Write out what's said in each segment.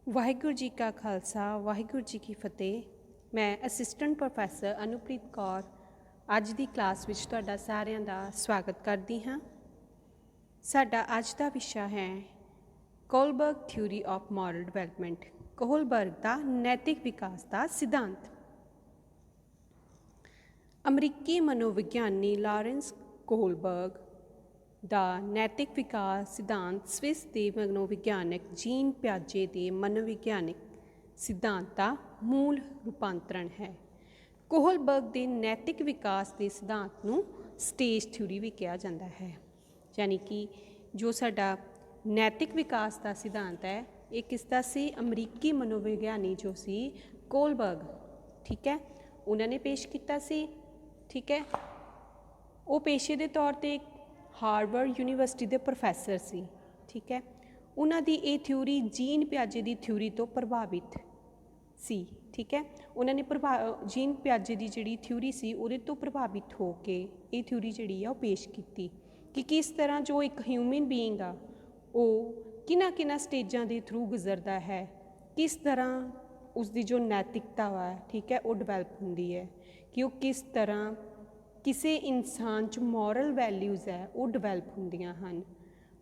ਵਾਹਿਗੁਰੂ ਜੀ ਕਾ ਖਾਲਸਾ ਵਾਹਿਗੁਰੂ ਜੀ ਕੀ ਫਤਿਹ। ਮੈਂ assistant professor Anupreet Kaur ਅੱਜ ਦੀ ਕਲਾਸ ਵਿੱਚ ਤੁਹਾਡਾ ਸਾਰਿਆਂ ਦਾ ਸਵਾਗਤ ਕਰਦੀ ਹਾਂ। ਸਾਡਾ ਅੱਜ ਦਾ ਵਿਸ਼ਾ ਹੈ ਕੋਹਲਬਰਗ ਥਿਊਰੀ ਆਫ ਮੋਰਲ ਡਿਵੈਲਪਮੈਂਟ, ਕੋਹਲਬਰਗ ਦਾ ਨੈਤਿਕ ਵਿਕਾਸ ਦਾ ਸਿਧਾਂਤ। ਅਮਰੀਕੀ ਮਨੋਵਿਗਿਆਨੀ ਲਾਰੈਂਸ ਕੋਹਲਬਰਗ ਦਾ ਨੈਤਿਕ ਵਿਕਾਸ ਸਿਧਾਂਤ ਸਵਿਸ ਦੇ ਮਨੋਵਿਗਿਆਨਕ ਜੀਨ ਪਿਆਜੇ ਦੇ ਮਨੋਵਿਗਿਆਨਕ ਸਿਧਾਂਤ ਦਾ ਮੂਲ ਰੂਪਾਂਤਰਣ ਹੈ। ਕੋਹਲਬਰਗ ਦੇ ਨੈਤਿਕ ਵਿਕਾਸ ਦੇ ਸਿਧਾਂਤ ਨੂੰ ਸਟੇਜ ਥਿਊਰੀ ਵੀ ਕਿਹਾ ਜਾਂਦਾ ਹੈ, ਯਾਨੀ ਕਿ ਜੋ ਸਾਡਾ ਨੈਤਿਕ ਵਿਕਾਸ ਦਾ ਸਿਧਾਂਤ ਹੈ ਇਹ ਕਿਸ ਦਾ ਸੀ? ਅਮਰੀਕੀ ਮਨੋਵਿਗਿਆਨੀ ਜੋ ਸੀ ਕੋਹਲਬਰਗ, ਠੀਕ ਹੈ, ਉਹਨਾਂ ਨੇ ਪੇਸ਼ ਕੀਤਾ ਸੀ। ਠੀਕ ਹੈ, ਉਹ ਪੇਸ਼ੇ ਦੇ ਤੌਰ 'ਤੇ ਹਾਰਵਰਡ ਯੂਨੀਵਰਸਿਟੀ ਦੇ ਪ੍ਰੋਫੈਸਰ ਸੀ। ਠੀਕ ਹੈ, ਉਹਨਾਂ ਦੀ ਇਹ ਥਿਊਰੀ ਜੀਨ ਪਿਆਜੇ ਦੀ ਥਿਊਰੀ ਤੋਂ ਪ੍ਰਭਾਵਿਤ ਸੀ। ਠੀਕ ਹੈ, ਉਹਨਾਂ ਨੇ ਜੀਨ ਪਿਆਜੇ ਦੀ ਜਿਹੜੀ ਥਿਊਰੀ ਸੀ ਉਹਦੇ ਤੋਂ ਪ੍ਰਭਾਵਿਤ ਹੋ ਕੇ ਇਹ ਥਿਊਰੀ ਜਿਹੜੀ ਆ ਉਹ ਪੇਸ਼ ਕੀਤੀ ਕਿ ਕਿਸ ਤਰ੍ਹਾਂ ਜੋ ਇੱਕ ਹਿਊਮਨ ਬੀਇੰਗ ਆ ਉਹ ਕਿਹਨਾਂ ਸਟੇਜਾਂ ਦੇ ਥਰੂ ਗੁਜ਼ਰਦਾ ਹੈ, ਕਿਸ ਤਰ੍ਹਾਂ ਉਸਦੀ ਜੋ ਨੈਤਿਕਤਾ ਵਾ, ਠੀਕ ਹੈ, ਉਹ ਡਿਵੈਲਪ ਹੁੰਦੀ ਹੈ, ਕਿ ਉਹ ਕਿਸ ਤਰ੍ਹਾਂ ਕਿਸੇ ਇਨਸਾਨ 'ਚ ਮੋਰਲ ਵੈਲਿਊਜ਼ ਹੈ ਉਹ ਡਿਵੈਲਪ ਹੁੰਦੀਆਂ ਹਨ।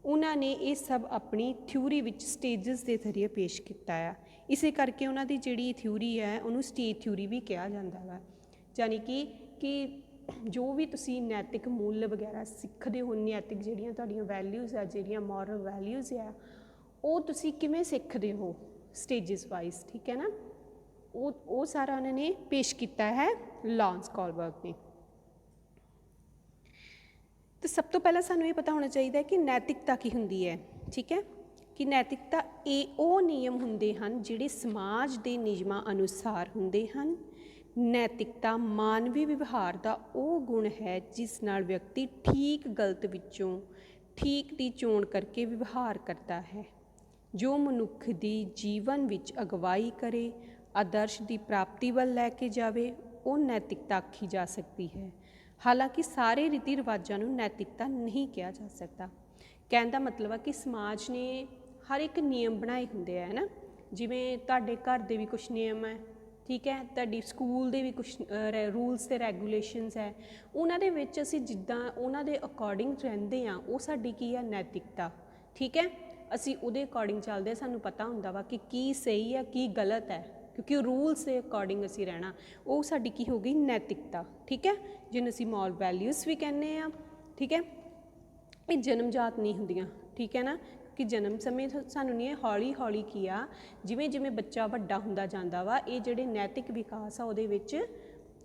ਉਹਨਾਂ ਨੇ ਇਹ ਸਭ ਆਪਣੀ ਥਿਊਰੀ ਵਿੱਚ ਸਟੇਜਸ ਦੇ ਜ਼ਰੀਏ ਪੇਸ਼ ਕੀਤਾ ਆ। ਇਸੇ ਕਰਕੇ ਉਹਨਾਂ ਦੀ ਜਿਹੜੀ ਥਿਊਰੀ ਹੈ ਉਹਨੂੰ ਸਟੇਜ ਥਿਊਰੀ ਵੀ ਕਿਹਾ ਜਾਂਦਾ ਵਾ। ਯਾਨੀ ਕਿ ਜੋ ਵੀ ਤੁਸੀਂ ਨੈਤਿਕ ਮੁੱਲ ਵਗੈਰਾ ਸਿੱਖਦੇ ਹੋ, ਨੈਤਿਕ ਜਿਹੜੀਆਂ ਤੁਹਾਡੀਆਂ ਵੈਲਿਊਜ਼ ਆ, ਜਿਹੜੀਆਂ ਮੋਰਲ ਵੈਲਿਊਜ਼ ਆ, ਉਹ ਤੁਸੀਂ ਕਿਵੇਂ ਸਿੱਖਦੇ ਹੋ ਸਟੇਜਸ ਵਾਈਜ਼, ਠੀਕ ਹੈ ਨਾ, ਉਹ ਸਾਰਾ ਉਹਨਾਂ ਨੇ ਪੇਸ਼ ਕੀਤਾ ਹੈ ਲਾਰੈਂਸ ਕੋਹਲਬਰਗ ਨੇ। ਤਾਂ ਸਭ ਤੋਂ ਪਹਿਲਾਂ ਸਾਨੂੰ ਇਹ ਪਤਾ ਹੋਣਾ ਚਾਹੀਦਾ ਹੈ ਕਿ ਨੈਤਿਕਤਾ ਕੀ ਹੁੰਦੀ ਹੈ। ਠੀਕ ਹੈ, ਕਿ ਨੈਤਿਕਤਾ ਉਹ ਨਿਯਮ ਹੁੰਦੇ ਹਨ ਜਿਹੜੇ ਸਮਾਜ ਦੇ ਨਿਯਮਾਂ ਅਨੁਸਾਰ ਹੁੰਦੇ ਹਨ। ਨੈਤਿਕਤਾ ਮਾਨਵੀ ਵਿਵਹਾਰ ਦਾ ਉਹ ਗੁਣ ਹੈ ਜਿਸ ਨਾਲ ਵਿਅਕਤੀ ਠੀਕ ਗਲਤ ਵਿੱਚੋਂ ਠੀਕ ਦੀ ਚੋਣ ਕਰਕੇ ਵਿਵਹਾਰ ਕਰਦਾ ਹੈ, ਜੋ ਮਨੁੱਖ ਦੀ ਜੀਵਨ ਵਿੱਚ ਅਗਵਾਈ ਕਰੇ, ਆਦਰਸ਼ ਦੀ ਪ੍ਰਾਪਤੀ ਵੱਲ ਲੈ ਕੇ ਜਾਵੇ, ਉਹ ਨੈਤਿਕਤਾ ਆਖੀ ਜਾ ਸਕਦੀ ਹੈ। ਹਾਲਾਂਕਿ ਸਾਰੇ ਰੀਤੀ ਰਿਵਾਜ਼ਾਂ ਨੂੰ ਨੈਤਿਕਤਾ ਨਹੀਂ ਕਿਹਾ ਜਾ ਸਕਦਾ। ਕਹਿਣ ਦਾ ਮਤਲਬ ਹੈ ਕਿ ਸਮਾਜ ਨੇ ਹਰ ਇੱਕ ਨਿਯਮ ਬਣਾਏ ਹੁੰਦੇ ਆ, ਹੈ ਨਾ, ਜਿਵੇਂ ਤੁਹਾਡੇ ਘਰ ਦੇ ਵੀ ਕੁਛ ਨਿਯਮ ਹੈ, ਠੀਕ ਹੈ, ਤੁਹਾਡੀ ਸਕੂਲ ਦੇ ਵੀ ਕੁਛ ਰੂਲਸ ਅਤੇ ਰੈਗੂਲੇਸ਼ਨਸ ਹੈ, ਉਹਨਾਂ ਦੇ ਵਿੱਚ ਅਸੀਂ ਜਿੱਦਾਂ ਉਹਨਾਂ ਦੇ ਅਕੋਰਡਿੰਗ ਰਹਿੰਦੇ ਹਾਂ ਉਹ ਸਾਡੀ ਕੀ ਹੈ? ਨੈਤਿਕਤਾ। ਠੀਕ ਹੈ, ਅਸੀਂ ਉਹਦੇ ਅਕੋਰਡਿੰਗ ਚੱਲਦੇ ਹਾਂ, ਸਾਨੂੰ ਪਤਾ ਹੁੰਦਾ ਵਾ ਕਿ ਕੀ ਸਹੀ ਹੈ ਕੀ ਗਲਤ ਹੈ, ਕਿਉਂਕਿ ਉਹ ਰੂਲਸ ਦੇ ਅਕੋਰਡਿੰਗ ਅਸੀਂ ਰਹਿਣਾ, ਉਹ ਸਾਡੀ ਕੀ ਹੋ ਗਈ? ਨੈਤਿਕਤਾ। ਠੀਕ ਹੈ, ਜਿਹਨੂੰ ਅਸੀਂ ਮੋਰਲ ਵੈਲਿਊਜ਼ ਵੀ ਕਹਿੰਦੇ ਹਾਂ। ਠੀਕ ਹੈ, ਇਹ ਜਨਮਜਾਤ ਨਹੀਂ ਹੁੰਦੀਆਂ, ਠੀਕ ਹੈ ਨਾ, ਕਿ ਜਨਮ ਸਮੇਂ ਸਾਨੂੰ ਨਹੀਂ, ਹੌਲੀ ਹੌਲੀ ਕੀ ਆ, ਜਿਵੇਂ ਜਿਵੇਂ ਬੱਚਾ ਵੱਡਾ ਹੁੰਦਾ ਜਾਂਦਾ ਵਾ, ਇਹ ਜਿਹੜੇ ਨੈਤਿਕ ਵਿਕਾਸ ਆ ਉਹਦੇ ਵਿੱਚ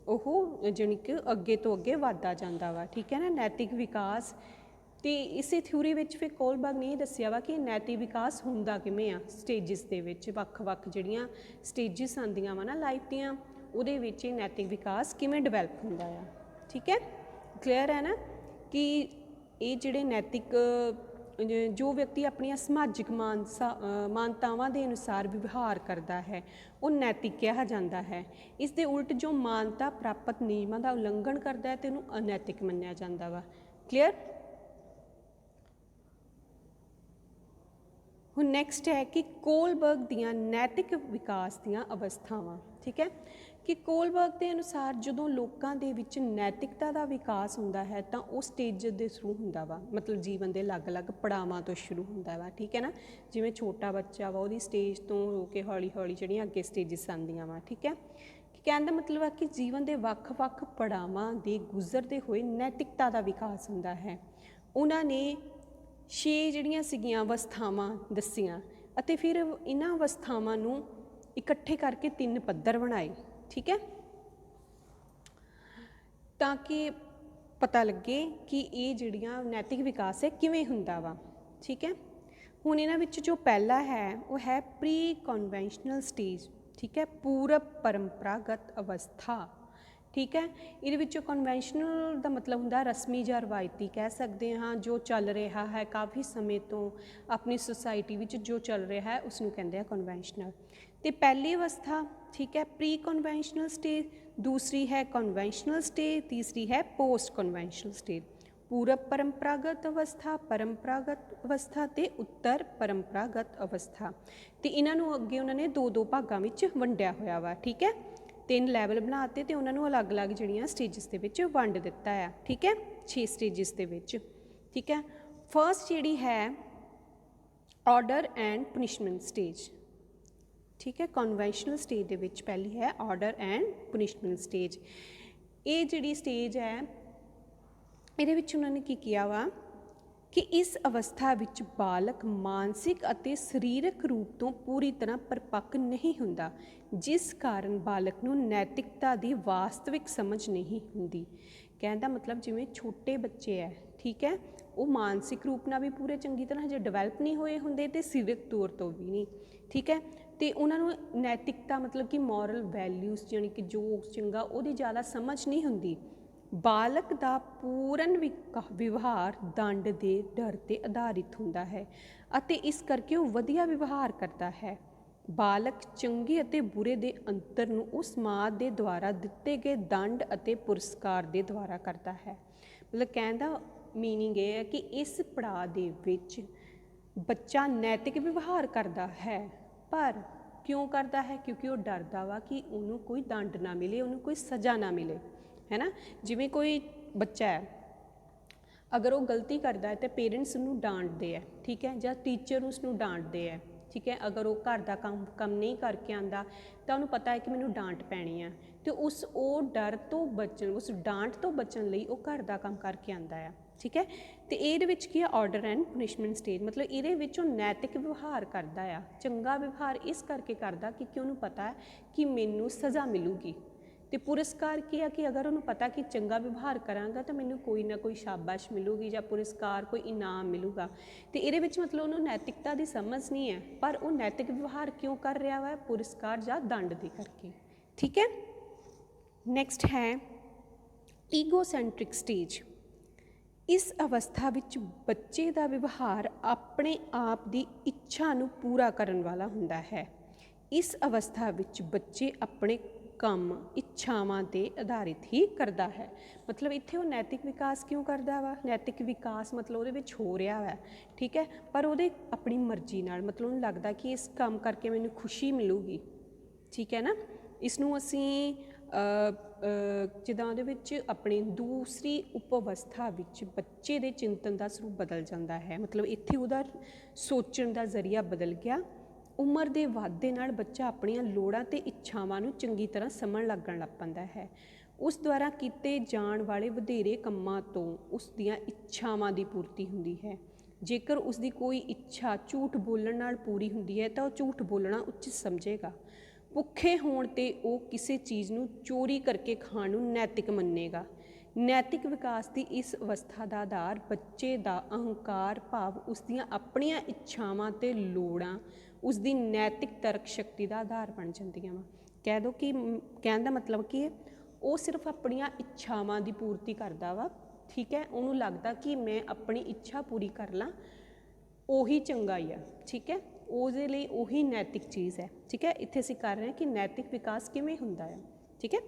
ਉਹ ਜਾਣੀ ਕਿ ਅੱਗੇ ਤੋਂ ਅੱਗੇ ਵੱਧਦਾ ਜਾਂਦਾ ਵਾ। ਠੀਕ ਹੈ ਨਾ, ਨੈਤਿਕ ਵਿਕਾਸ। ਅਤੇ ਇਸੇ ਥਿਊਰੀ ਵਿੱਚ ਫਿਰ ਕੋਹਲਬਰਗ ਨੇ ਇਹ ਦੱਸਿਆ ਵਾ ਕਿ ਨੈਤਿਕ ਵਿਕਾਸ ਹੁੰਦਾ ਕਿਵੇਂ ਆ, ਸਟੇਜਿਸ ਦੇ ਵਿੱਚ ਵੱਖ ਵੱਖ ਜਿਹੜੀਆਂ ਸਟੇਜਿਸ ਆਉਂਦੀਆਂ ਵਾ ਨਾ ਲਾਈਫ ਦੀਆਂ, ਉਹਦੇ ਵਿੱਚ ਇਹ ਨੈਤਿਕ ਵਿਕਾਸ ਕਿਵੇਂ ਡਿਵੈਲਪ ਹੁੰਦਾ ਆ। ਠੀਕ ਹੈ, ਕਲੀਅਰ ਹੈ ਨਾ, ਕਿ ਇਹ ਜਿਹੜੇ ਨੈਤਿਕ ਜੋ ਵਿਅਕਤੀ ਆਪਣੀਆਂ ਸਮਾਜਿਕ ਮਾਨਤਾਵਾਂ ਦੇ ਅਨੁਸਾਰ ਵਿਵਹਾਰ ਕਰਦਾ ਹੈ ਉਹ ਨੈਤਿਕ ਕਿਹਾ ਜਾਂਦਾ ਹੈ। ਇਸ ਦੇ ਉਲਟ ਜੋ ਮਾਨਤਾ ਪ੍ਰਾਪਤ ਨਿਯਮਾਂ ਦਾ ਉਲੰਘਣ ਕਰਦਾ ਹੈ ਤੇ ਉਹਨੂੰ ਅਨੈਤਿਕ ਮੰਨਿਆ ਜਾਂਦਾ ਵਾ। ਕਲੀਅਰ। ਹੁਣ ਨੈਕਸਟ ਹੈ ਕਿ ਕੋਹਲਬਰਗ ਦੀਆਂ ਨੈਤਿਕ ਵਿਕਾਸ ਦੀਆਂ ਅਵਸਥਾਵਾਂ। ਠੀਕ ਹੈ, ਕਿ ਕੋਹਲਬਰਗ ਦੇ ਅਨੁਸਾਰ ਜਦੋਂ ਲੋਕਾਂ ਦੇ ਵਿੱਚ ਨੈਤਿਕਤਾ ਦਾ ਵਿਕਾਸ ਹੁੰਦਾ ਹੈ ਤਾਂ ਉਹ ਸਟੇਜ ਦੇ ਥਰੂ ਹੁੰਦਾ ਵਾ, ਮਤਲਬ ਜੀਵਨ ਦੇ ਅਲੱਗ-ਅਲੱਗ ਪੜਾਵਾਂ ਤੋਂ ਸ਼ੁਰੂ ਹੁੰਦਾ ਵਾ। ਠੀਕ ਹੈ ਨਾ, ਜਿਵੇਂ ਛੋਟਾ ਬੱਚਾ ਵਾ ਉਹਦੀ ਸਟੇਜ ਤੋਂ ਹੋ ਕੇ ਹੌਲੀ ਹੌਲੀ ਜਿਹੜੀਆਂ ਅੱਗੇ ਸਟੇਜਿਸ ਆਉਂਦੀਆਂ ਵਾ। ਠੀਕ ਹੈ, ਕਹਿਣ ਦਾ ਮਤਲਬ ਹੈ ਕਿ ਜੀਵਨ ਦੇ ਵੱਖ-ਵੱਖ ਪੜਾਵਾਂ ਦੇ ਗੁਜ਼ਰਦੇ ਹੋਏ ਨੈਤਿਕਤਾ ਦਾ ਵਿਕਾਸ ਹੁੰਦਾ ਹੈ। ਉਹਨਾਂ ਨੇ 6 ਜਿਹੜੀਆਂ ਸੀਗੀਆਂ ਅਵਸਥਾਵਾਂ ਦੱਸੀਆਂ ਅਤੇ ਫਿਰ ਇਹਨਾਂ ਅਵਸਥਾਵਾਂ ਨੂੰ ਇਕੱਠੇ ਕਰਕੇ 3 ਪੱਧਰ ਬਣਾਏ। ਠੀਕ ਹੈ, ਤਾਂ ਕਿ ਪਤਾ ਲੱਗੇ ਕਿ ਇਹ ਜਿਹੜੀਆਂ ਨੈਤਿਕ ਵਿਕਾਸ ਹੈ ਕਿਵੇਂ ਹੁੰਦਾ ਵਾ। ਠੀਕ ਹੈ, ਹੁਣ ਇਹਨਾਂ ਵਿੱਚ ਜੋ ਪਹਿਲਾ ਹੈ ਉਹ ਹੈ ਪ੍ਰੀ ਕਨਵੈਨਸ਼ਨਲ ਸਟੇਜ। ਠੀਕ ਹੈ, ਪੂਰਵ ਪਰੰਪਰਾਗਤ ਅਵਸਥਾ। ਠੀਕ ਹੈ, ਇਹਦੇ ਵਿੱਚੋਂ ਕਨਵੈਨਸ਼ਨਲ ਦਾ ਮਤਲਬ ਹੁੰਦਾ ਰਸਮੀ ਜਾਂ ਰਵਾਇਤੀ ਕਹਿ ਸਕਦੇ ਹਾਂ, ਜੋ ਚੱਲ ਰਿਹਾ ਹੈ ਕਾਫੀ ਸਮੇਂ ਤੋਂ ਆਪਣੀ ਸੁਸਾਇਟੀ ਵਿੱਚ ਜੋ ਚੱਲ ਰਿਹਾ ਹੈ ਉਸਨੂੰ ਕਹਿੰਦੇ ਆ ਕਨਵੈਨਸ਼ਨਲ। ਅਤੇ ਪਹਿਲੀ ਅਵਸਥਾ, ਠੀਕ ਹੈ, ਪ੍ਰੀ ਕਨਵੈਨਸ਼ਨਲ ਸਟੇਜ, ਦੂਸਰੀ ਹੈ ਕਨਵੈਨਸ਼ਨਲ ਸਟੇਜ, ਤੀਸਰੀ ਹੈ ਪੋਸਟ ਕਨਵੈਨਸ਼ਨਲ ਸਟੇਜ। ਪੂਰਬ ਪਰੰਪਰਾਗਤ ਅਵਸਥਾ, ਪਰੰਪਰਾਗਤ ਅਵਸਥਾ ਤੇ ਉੱਤਰ ਪਰੰਪਰਾਗਤ ਅਵਸਥਾ। ਤੇ ਇਹਨਾਂ ਨੂੰ ਅੱਗੇ ਉਹਨਾਂ ਨੇ ਦੋ ਭਾਗਾਂ ਵਿੱਚ ਵੰਡਿਆ ਹੋਇਆ ਵਾ, ਠੀਕ ਹੈ। 3 ਲੈਵਲ ਬਣਾਤੇ ਤੇ ਉਹਨਾਂ ਨੂੰ ਅਲੱਗ-ਅਲੱਗ ਜਿਹੜੀਆਂ ਸਟੇਜਸ ਦੇ ਵਿੱਚ ਵੰਡ ਦਿੱਤਾ ਆ, ਠੀਕ ਹੈ, 6 ਸਟੇਜਸ ਦੇ ਵਿੱਚ, ਠੀਕ ਹੈ। ਫਸਟ ਜਿਹੜੀ ਹੈ ਆਰਡਰ ਐਂਡ ਪਨਿਸ਼ਮੈਂਟ ਸਟੇਜ, ਠੀਕ ਹੈ। ਕਨਵੈਨਸ਼ਨਲ ਸਟੇਜ ਦੇ ਵਿੱਚ ਪਹਿਲੀ ਹੈ ਆਰਡਰ ਐਂਡ ਪਨਿਸ਼ਮੈਂਟ ਸਟੇਜ। ਇਹ ਜਿਹੜੀ ਸਟੇਜ ਹੈ ਇਹਦੇ ਵਿੱਚ ਉਹਨਾਂ ਨੇ ਕੀ ਕਿਹਾ ਵਾ ਕਿ ਇਸ ਅਵਸਥਾ ਵਿੱਚ ਬਾਲਕ ਮਾਨਸਿਕ ਅਤੇ ਸਰੀਰਕ ਰੂਪ ਤੋਂ ਪੂਰੀ ਤਰ੍ਹਾਂ ਪਰਿਪੱਕ ਨਹੀਂ ਹੁੰਦਾ, ਜਿਸ ਕਾਰਨ ਬਾਲਕ ਨੂੰ ਨੈਤਿਕਤਾ ਦੀ ਵਾਸਤਵਿਕ ਸਮਝ ਨਹੀਂ ਹੁੰਦੀ। ਕਹਿਣ ਦਾ ਮਤਲਬ ਜਿਵੇਂ ਛੋਟੇ ਬੱਚੇ ਹੈ, ਠੀਕ ਹੈ, ਉਹ ਮਾਨਸਿਕ ਰੂਪ ਨਾਲ ਵੀ ਪੂਰੇ ਚੰਗੀ ਤਰ੍ਹਾਂ ਹਜੇ ਡਿਵੈਲਪ ਨਹੀਂ ਹੋਏ ਹੁੰਦੇ ਤੇ ਸਰੀਰਕ ਤੌਰ ਤੋਂ ਵੀ ਨਹੀਂ, ਠੀਕ ਹੈ। ਤੇ ਉਹਨਾਂ ਨੂੰ ਨੈਤਿਕਤਾ ਮਤਲਬ ਕਿ ਮੋਰਲ ਵੈਲਿਊਜ਼ ਯਾਨੀ ਕਿ ਜੋ ਚੰਗਾ ਉਹਦੀ ਜ਼ਿਆਦਾ ਸਮਝ ਨਹੀਂ ਹੁੰਦੀ। ਬਾਲਕ ਦਾ ਪੂਰਨ ਵਿਵਹਾਰ ਦੰਡ ਦੇ ਡਰ 'ਤੇ ਆਧਾਰਿਤ ਹੁੰਦਾ ਹੈ ਅਤੇ ਇਸ ਕਰਕੇ ਉਹ ਵਧੀਆ ਵਿਵਹਾਰ ਕਰਦਾ ਹੈ। ਬਾਲਕ ਚੰਗੇ ਅਤੇ ਬੁਰੇ ਦੇ ਅੰਤਰ ਨੂੰ ਉਸ ਸਮਾਜ ਦੇ ਦੁਆਰਾ ਦਿੱਤੇ ਗਏ ਦੰਡ ਅਤੇ ਪੁਰਸਕਾਰ ਦੇ ਦੁਆਰਾ ਕਰਦਾ ਹੈ। ਮਤਲਬ ਕਹਿਣ ਦਾ ਮੀਨਿੰਗ ਇਹ ਹੈ ਕਿ ਇਸ ਪੜਾਅ ਦੇ ਵਿੱਚ ਬੱਚਾ ਨੈਤਿਕ ਵਿਵਹਾਰ ਕਰਦਾ ਹੈ, ਪਰ ਕਿਉਂ ਕਰਦਾ ਹੈ? ਕਿਉਂਕਿ ਉਹ ਡਰਦਾ ਵਾ ਕਿ ਉਹਨੂੰ ਕੋਈ ਦੰਡ ਨਾ ਮਿਲੇ, ਉਹਨੂੰ ਕੋਈ ਸਜ਼ਾ ਨਾ ਮਿਲੇ, है ना। जिमें कोई बच्चा है, अगर वो गलती करता है तो पेरेंट्स उन्होंने डांटते हैं, ठीक है, या टीचर उसनों डांटते हैं, ठीक है। अगर वो घर का काम नहीं करके आता तो उन्होंने पता है कि मैनू डांट पैनी है, तो उस डर तो बचन, उस डांट तो बचन लई वो घर का काम करके आता है, ठीक है। तो ये की है ऑर्डर एंड पनिशमेंट स्टेज, मतलब ये नैतिक व्यवहार करता है, चंगा व्यवहार इस करके करता क्योंकि उन्होंने पता है कि मैनू सज़ा मिलूगी। तो पुरस्कार की है कि अगर उन्होंने पता कि चंगा व्यवहार करांगा तो मैनू कोई ना कोई शाबाश मिलूगी या पुरस्कार कोई इनाम मिलूगा। तो ये मतलब उन्होंने नैतिकता की समझ नहीं है, पर वो नैतिक व्यवहार क्यों कर रहा है? पुरस्कार या दंड दे करके, ठीक है। नैक्सट है ईगोसैंट्रिक स्टेज। इस अवस्था विच बच्चे का व्यवहार अपने आप की इच्छा नूं पूरा करन वाला हुंदा है। इस अवस्था विच बच्चे अपने ਕੰਮ ਇੱਛਾਵਾਂ 'ਤੇ ਆਧਾਰਿਤ ਹੀ ਕਰਦਾ ਹੈ। ਮਤਲਬ ਇੱਥੇ ਉਹ ਨੈਤਿਕ ਵਿਕਾਸ ਕਿਉਂ ਕਰਦਾ ਵਾ? ਨੈਤਿਕ ਵਿਕਾਸ ਮਤਲਬ ਉਹਦੇ ਵਿੱਚ ਹੋ ਰਿਹਾ ਵਾ, ਠੀਕ ਹੈ, ਪਰ ਉਹਦੇ ਆਪਣੀ ਮਰਜ਼ੀ ਨਾਲ, ਮਤਲਬ ਉਹਨੂੰ ਲੱਗਦਾ ਕਿ ਇਸ ਕੰਮ ਕਰਕੇ ਮੈਨੂੰ ਖੁਸ਼ੀ ਮਿਲੂਗੀ, ਠੀਕ ਹੈ ਨਾ। ਇਸ ਨੂੰ ਅਸੀਂ ਜਿੱਦਾਂ ਉਹਦੇ ਵਿੱਚ ਆਪਣੀ ਦੂਸਰੀ ਉਪ ਅਵਸਥਾ ਵਿੱਚ ਬੱਚੇ ਦੇ ਚਿੰਤਨ ਦਾ ਸਰੂਪ ਬਦਲ ਜਾਂਦਾ ਹੈ। ਮਤਲਬ ਇੱਥੇ ਉਹਦਾ ਸੋਚਣ ਦਾ ਜ਼ਰੀਆ ਬਦਲ ਗਿਆ। ਉਮਰ ਦੇ ਵਾਧੇ ਨਾਲ ਬੱਚਾ ਆਪਣੀਆਂ ਲੋੜਾਂ ਤੇ ਇੱਛਾਵਾਂ ਨੂੰ ਚੰਗੀ ਤਰ੍ਹਾਂ ਸਮਝਣ ਲੱਗਣ ਲੱਗ ਪੈਂਦਾ ਹੈ। ਉਸ ਦੁਆਰਾ ਕੀਤੇ ਜਾਣ ਵਾਲੇ ਵਧੇਰੇ ਕੰਮਾਂ ਤੋਂ ਉਸ ਦੀਆਂ ਇੱਛਾਵਾਂ ਦੀ ਪੂਰਤੀ ਹੁੰਦੀ ਹੈ। ਜੇਕਰ ਉਸ ਦੀ ਕੋਈ ਇੱਛਾ ਝੂਠ ਬੋਲਣ ਨਾਲ ਪੂਰੀ ਹੁੰਦੀ ਹੈ ਤਾਂ ਉਹ ਝੂਠ ਬੋਲਣਾ ਉਚਿਤ ਸਮਝੇਗਾ। ਭੁੱਖੇ ਹੋਣ 'ਤੇ ਉਹ ਕਿਸੇ ਚੀਜ਼ ਨੂੰ ਚੋਰੀ ਕਰਕੇ ਖਾਣ ਨੂੰ ਨੈਤਿਕ ਮੰਨੇਗਾ। ਨੈਤਿਕ ਵਿਕਾਸ ਦੀ ਇਸ ਅਵਸਥਾ ਦਾ ਆਧਾਰ ਬੱਚੇ ਦਾ ਅਹੰਕਾਰ ਭਾਵ ਉਸ ਦੀਆਂ ਆਪਣੀਆਂ ਇੱਛਾਵਾਂ ਤੇ ਲੋੜਾਂ ਉਸ ਦੀ ਨੈਤਿਕ ਤਰਕ ਸ਼ਕਤੀ ਦਾ ਆਧਾਰ ਬਣ ਜਾਂਦੀਆਂ ਵਾ। ਕਹਿ ਦੋ ਕਿ ਕਹਿਣ ਦਾ ਮਤਲਬ ਕੀ ਹੈ? ਉਹ ਸਿਰਫ ਆਪਣੀਆਂ ਇੱਛਾਵਾਂ ਦੀ ਪੂਰਤੀ ਕਰਦਾ ਵਾ, ਠੀਕ ਹੈ। ਉਹਨੂੰ ਲੱਗਦਾ ਕਿ ਮੈਂ ਆਪਣੀ ਇੱਛਾ ਪੂਰੀ ਕਰ ਲਾਂ, ਉਹੀ ਚੰਗਾ ਹੀ ਆ, ਠੀਕ ਹੈ, ਉਹਦੇ ਲਈ ਉਹੀ ਨੈਤਿਕ ਚੀਜ਼ ਹੈ, ਠੀਕ ਹੈ। ਇੱਥੇ ਅਸੀਂ ਕਰ ਰਹੇ ਹਾਂ ਕਿ ਨੈਤਿਕ ਵਿਕਾਸ ਕਿਵੇਂ ਹੁੰਦਾ ਹੈ, ਠੀਕ ਹੈ।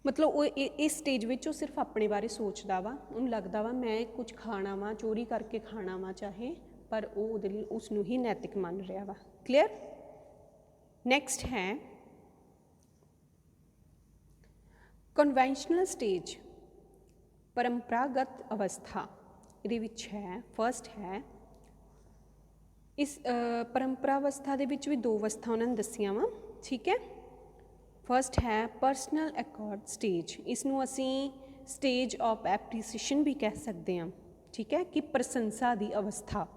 ਮਤਲਬ ਉਹ ਇਸ ਸਟੇਜ ਵਿੱਚ ਉਹ ਸਿਰਫ ਆਪਣੇ ਬਾਰੇ ਸੋਚਦਾ ਵਾ, ਉਹਨੂੰ ਲੱਗਦਾ ਵਾ ਮੈਂ ਕੁਝ ਖਾਣਾ ਵਾ, ਚੋਰੀ ਕਰਕੇ ਖਾਣਾ ਵਾ ਚਾਹੇ, ਪਰ ਉਹ ਉਹਦੇ ਲਈ ਉਸ ਨੂੰ ਹੀ ਨੈਤਿਕ ਮੰਨ ਰਿਹਾ ਵਾ। ਕਲੀਅਰ। ਨੈਕਸਟ ਹੈ ਕਨਵੈਨਸ਼ਨਲ ਸਟੇਜ, ਪਰੰਪਰਾਗਤ ਅਵਸਥਾ। ਇਹਦੇ ਵਿੱਚ ਹੈ ਫਸਟ ਹੈ ਇਸ ਪਰੰਪਰਾ ਅਵਸਥਾ ਦੇ ਵਿੱਚ ਵੀ 2 ਅਵਸਥਾ ਉਹਨਾਂ ਨੇ ਦੱਸੀਆਂ ਵਾ, ਠੀਕ ਹੈ। ਫਸਟ ਹੈ ਪਰਸਨਲ ਅਕੋਰਡ ਸਟੇਜ। ਇਸ ਨੂੰ ਅਸੀਂ ਸਟੇਜ ਆਫ ਐਪਰੀਸੀਏਸ਼ਨ ਵੀ ਕਹਿ ਸਕਦੇ ਹਾਂ, ਠੀਕ ਹੈ, ਕਿ ਪ੍ਰਸ਼ੰਸਾ ਦੀ ਅਵਸਥਾ।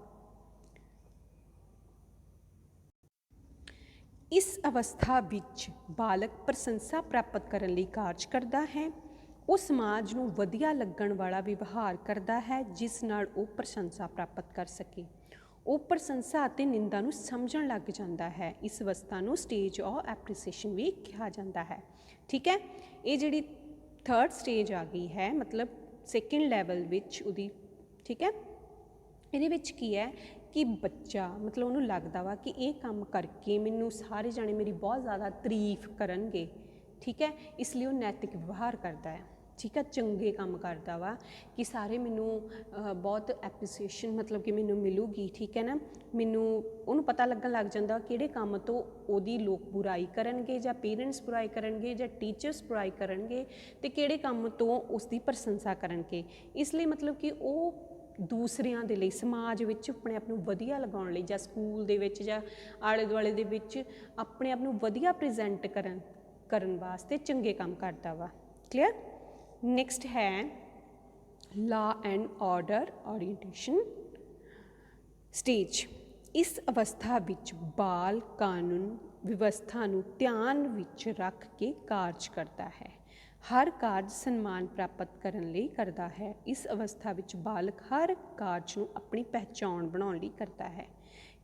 ਇਸ ਅਵਸਥਾ ਵਿੱਚ ਬਾਲਕ ਪ੍ਰਸ਼ੰਸਾ ਪ੍ਰਾਪਤ ਕਰਨ ਲਈ ਕਾਰਜ ਕਰਦਾ ਹੈ। ਉਹ ਸਮਾਜ ਨੂੰ ਵਧੀਆ ਲੱਗਣ ਵਾਲਾ ਵਿਵਹਾਰ ਕਰਦਾ ਹੈ ਜਿਸ ਨਾਲ ਉਹ ਪ੍ਰਸ਼ੰਸਾ ਪ੍ਰਾਪਤ ਕਰ ਸਕੇ। ਉਹ ਪ੍ਰਸ਼ੰਸਾ ਅਤੇ ਨਿੰਦਾ ਨੂੰ ਸਮਝਣ ਲੱਗ ਜਾਂਦਾ ਹੈ। ਇਸ ਅਵਸਥਾ ਨੂੰ ਸਟੇਜ ਆਫ ਐਪਰੀਸੀਏਸ਼ਨ ਵੀ ਕਿਹਾ ਜਾਂਦਾ ਹੈ, ਠੀਕ ਹੈ। ਇਹ ਜਿਹੜੀ 3rd ਸਟੇਜ ਆ ਗਈ ਹੈ, ਮਤਲਬ 2nd ਲੈਵਲ ਵਿੱਚ ਉਹਦੀ, ਠੀਕ ਹੈ। ਇਹਦੇ ਵਿੱਚ ਕੀ ਹੈ ਕਿ ਬੱਚਾ ਮਤਲਬ ਉਹਨੂੰ ਲੱਗਦਾ ਵਾ ਕਿ ਇਹ ਕੰਮ ਕਰਕੇ ਮੈਨੂੰ ਸਾਰੇ ਜਾਣੇ ਮੇਰੀ ਬਹੁਤ ਜ਼ਿਆਦਾ ਤਾਰੀਫ ਕਰਨਗੇ, ਠੀਕ ਹੈ, ਇਸ ਲਈ ਉਹ ਨੈਤਿਕ ਵਿਵਹਾਰ ਕਰਦਾ ਹੈ, ਠੀਕ ਹੈ, ਚੰਗੇ ਕੰਮ ਕਰਦਾ ਵਾ, ਕਿ ਸਾਰੇ ਮੈਨੂੰ ਬਹੁਤ ਐਪਰੀਸੀਏਸ਼ਨ ਮਤਲਬ ਕਿ ਮੈਨੂੰ ਮਿਲੂਗੀ, ਠੀਕ ਹੈ ਨਾ, ਮੈਨੂੰ ਉਹਨੂੰ ਪਤਾ ਲੱਗਣ ਲੱਗ ਜਾਂਦਾ ਕਿਹੜੇ ਕੰਮ ਤੋਂ ਉਹਦੀ ਲੋਕ ਬੁਰਾਈ ਕਰਨਗੇ ਜਾਂ ਪੇਰੈਂਟਸ ਬੁਰਾਈ ਕਰਨਗੇ ਜਾਂ ਟੀਚਰਸ ਬੁਰਾਈ ਕਰਨਗੇ, ਅਤੇ ਕਿਹੜੇ ਕੰਮ ਤੋਂ ਉਸ ਦੀ ਪ੍ਰਸ਼ੰਸਾ ਕਰਨਗੇ। ਇਸ ਲਈ ਮਤਲਬ ਕਿ ਉਹ ਦੂਸਰਿਆਂ ਦੇ ਲਈ, ਸਮਾਜ ਵਿੱਚ ਆਪਣੇ ਆਪ ਨੂੰ ਵਧੀਆ ਲਗਾਉਣ ਲਈ, ਜਾਂ ਸਕੂਲ ਦੇ ਵਿੱਚ ਜਾਂ ਆਲੇ ਦੁਆਲੇ ਦੇ ਵਿੱਚ ਆਪਣੇ ਆਪ ਨੂੰ ਵਧੀਆ ਪ੍ਰੈਜ਼ੈਂਟ ਕਰਨ ਵਾਸਤੇ ਚੰਗੇ ਕੰਮ ਕਰਦਾ ਵਾ। ਕਲੀਅਰ। ਨੈਕਸਟ ਹੈ law and order orientation stage. ਇਸ ਅਵਸਥਾ ਵਿੱਚ ਬਾਲ ਕਾਨੂੰਨ ਵਿਵਸਥਾ ਨੂੰ ਧਿਆਨ ਵਿੱਚ ਰੱਖ ਕੇ ਕਾਰਜ ਕਰਦਾ ਹੈ। ਹਰ ਕਾਰਜ ਸਨਮਾਨ ਪ੍ਰਾਪਤ ਕਰਨ ਲਈ ਕਰਦਾ ਹੈ। ਇਸ ਅਵਸਥਾ ਵਿੱਚ ਬਾਲਕ ਹਰ ਕਾਰਜ ਨੂੰ ਆਪਣੀ ਪਹਿਚਾਣ ਬਣਾਉਣ ਲਈ ਕਰਦਾ ਹੈ।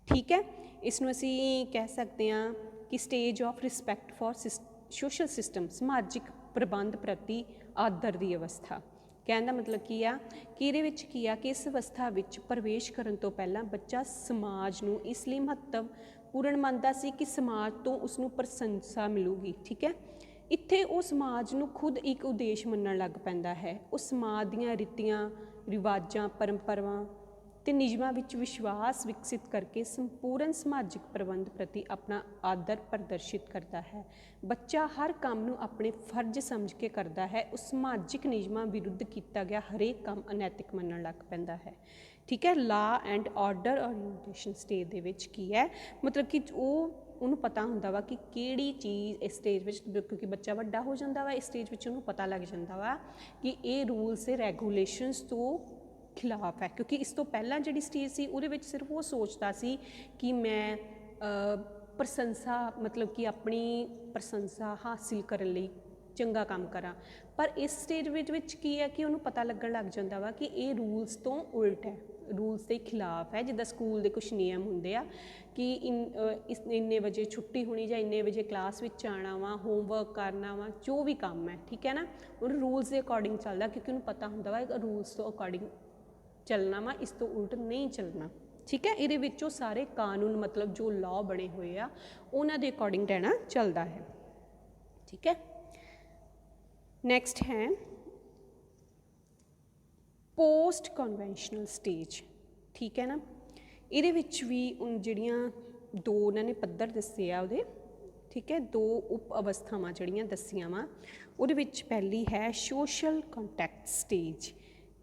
ਠੀਕ ਹੈ, ਇਸ ਨੂੰ ਅਸੀਂ ਕਹਿ ਸਕਦੇ ਹਾਂ ਕਿ stage of respect for social system, ਸਮਾਜਿਕ ਪ੍ਰਬੰਧ ਪ੍ਰਤੀ ਆਦਰ ਦੀ ਅਵਸਥਾ। ਕਹਿਣ ਦਾ ਮਤਲਬ ਕੀ ਆ ਕਿ ਇਹਦੇ ਵਿੱਚ ਕੀ ਆ ਕਿ ਇਸ ਅਵਸਥਾ ਵਿੱਚ ਪ੍ਰਵੇਸ਼ ਕਰਨ ਤੋਂ ਪਹਿਲਾਂ ਬੱਚਾ ਸਮਾਜ ਨੂੰ ਇਸ ਲਈ ਮਹੱਤਵਪੂਰਨ ਮੰਨਦਾ ਸੀ ਕਿ ਸਮਾਜ ਤੋਂ ਉਸਨੂੰ ਪ੍ਰਸ਼ੰਸਾ ਮਿਲੂਗੀ। ਠੀਕ ਹੈ, ਇੱਥੇ ਉਹ ਸਮਾਜ ਨੂੰ ਖੁਦ ਇੱਕ ਉਦੇਸ਼ ਮੰਨਣ ਲੱਗ ਪੈਂਦਾ ਹੈ। ਉਹ ਸਮਾਜ ਦੀਆਂ ਰੀਤੀਆਂ ਰਿਵਾਜਾਂ, ਪਰੰਪਰਾਵਾਂ ਅਤੇ ਨਿਯਮਾਂ ਵਿੱਚ ਵਿਸ਼ਵਾਸ ਵਿਕਸਿਤ ਕਰਕੇ ਸੰਪੂਰਨ ਸਮਾਜਿਕ ਪ੍ਰਬੰਧ ਪ੍ਰਤੀ ਆਪਣਾ ਆਦਰ ਪ੍ਰਦਰਸ਼ਿਤ ਕਰਦਾ ਹੈ। ਬੱਚਾ ਹਰ ਕੰਮ ਨੂੰ ਆਪਣੇ ਫਰਜ਼ ਸਮਝ ਕੇ ਕਰਦਾ ਹੈ। ਉਹ ਸਮਾਜਿਕ ਨਿਯਮਾਂ ਵਿਰੁੱਧ ਕੀਤਾ ਗਿਆ ਹਰੇਕ ਕੰਮ ਅਨੈਤਿਕ ਮੰਨਣ ਲੱਗ ਪੈਂਦਾ ਹੈ। ਠੀਕ ਹੈ, law and order orientation stage ਦੇ ਵਿੱਚ ਕੀ ਹੈ, ਮਤਲਬ ਕਿ ਉਹਨੂੰ ਪਤਾ ਹੁੰਦਾ ਵਾ ਕਿ ਕਿਹੜੀ ਚੀਜ਼ ਇਸ ਸਟੇਜ ਵਿੱਚ, ਕਿਉਂਕਿ ਬੱਚਾ ਵੱਡਾ ਹੋ ਜਾਂਦਾ ਵਾ, ਇਸ ਸਟੇਜ ਵਿੱਚ ਉਹਨੂੰ ਪਤਾ ਲੱਗ ਜਾਂਦਾ ਵਾ ਕਿ ਇਹ ਰੂਲਸ ਅਤੇ ਰੈਗੂਲੇਸ਼ਨਸ ਤੋਂ ਖਿਲਾਫ ਹੈ। ਕਿਉਂਕਿ ਇਸ ਤੋਂ ਪਹਿਲਾਂ ਜਿਹੜੀ ਸਟੇਜ ਸੀ ਉਹਦੇ ਵਿੱਚ ਸਿਰਫ ਉਹ ਸੋਚਦਾ ਸੀ ਕਿ ਮੈਂ ਪ੍ਰਸ਼ੰਸਾ ਮਤਲਬ ਕਿ ਆਪਣੀ ਪ੍ਰਸ਼ੰਸਾ ਹਾਸਿਲ ਕਰਨ ਲਈ ਚੰਗਾ ਕੰਮ ਕਰਾਂ। ਪਰ ਇਸ ਸਟੇਜ ਵਿੱਚ ਕੀ ਹੈ ਕਿ ਉਹਨੂੰ ਪਤਾ ਲੱਗਣ ਲੱਗ ਜਾਂਦਾ ਵਾ ਕਿ ਇਹ ਰੂਲਸ ਤੋਂ ਉਲਟ ਹੈ, ਰੂਲਸ ਦੇ ਖਿਲਾਫ ਹੈ। ਜਿੱਦਾਂ ਸਕੂਲ ਦੇ ਕੁਛ ਨਿਯਮ ਹੁੰਦੇ ਆ ਕਿ ਇੰਨੇ ਵਜੇ ਛੁੱਟੀ ਹੋਣੀ ਜਾਂ ਇੰਨੇ ਵਜੇ ਕਲਾਸ ਵਿੱਚ ਆਉਣਾ ਵਾ, ਹੋਮਵਰਕ ਕਰਨਾ ਵਾ, ਜੋ ਵੀ ਕੰਮ ਹੈ, ਠੀਕ ਹੈ ਨਾ, ਉਹ ਰੂਲਸ ਦੇ ਅਕੋਰਡਿੰਗ ਚੱਲਦਾ, ਕਿਉਂਕਿ ਉਹਨੂੰ ਪਤਾ ਹੁੰਦਾ ਵਾ ਰੂਲਸ ਤੋਂ ਅਕੋਰਡਿੰਗ ਚੱਲਣਾ ਵਾ, ਇਸ ਤੋਂ ਉਲਟ ਨਹੀਂ ਚੱਲਣਾ। ਠੀਕ ਹੈ, ਇਹਦੇ ਵਿੱਚੋਂ ਸਾਰੇ ਕਾਨੂੰਨ ਮਤਲਬ ਜੋ ਲਾਅ ਬਣੇ ਹੋਏ ਆ ਉਹਨਾਂ ਦੇ ਅਕੋਰਡਿੰਗ ਰਹਿਣਾ ਚੱਲਦਾ ਹੈ। ਠੀਕ ਹੈ, ਨੈਕਸਟ ਹੈ ਪੋਸਟ ਕਨਵੈਨਸ਼ਨਲ ਸਟੇਜ। ਠੀਕ ਹੈ ਨਾ, ਇਹਦੇ ਵਿੱਚ ਵੀ ਜਿਹੜੀਆਂ ਦੋ ਉਹਨਾਂ ਨੇ ਪੱਧਰ ਦੱਸੇ ਆ ਉਹਦੇ, ਠੀਕ ਹੈ, ਦੋ ਉਪ ਅਵਸਥਾਵਾਂ ਜਿਹੜੀਆਂ ਦੱਸੀਆਂ ਵਾ, ਉਹਦੇ ਵਿੱਚ ਪਹਿਲੀ ਹੈ ਸੋਸ਼ਲ ਕੰਟੈਕਟ ਸਟੇਜ।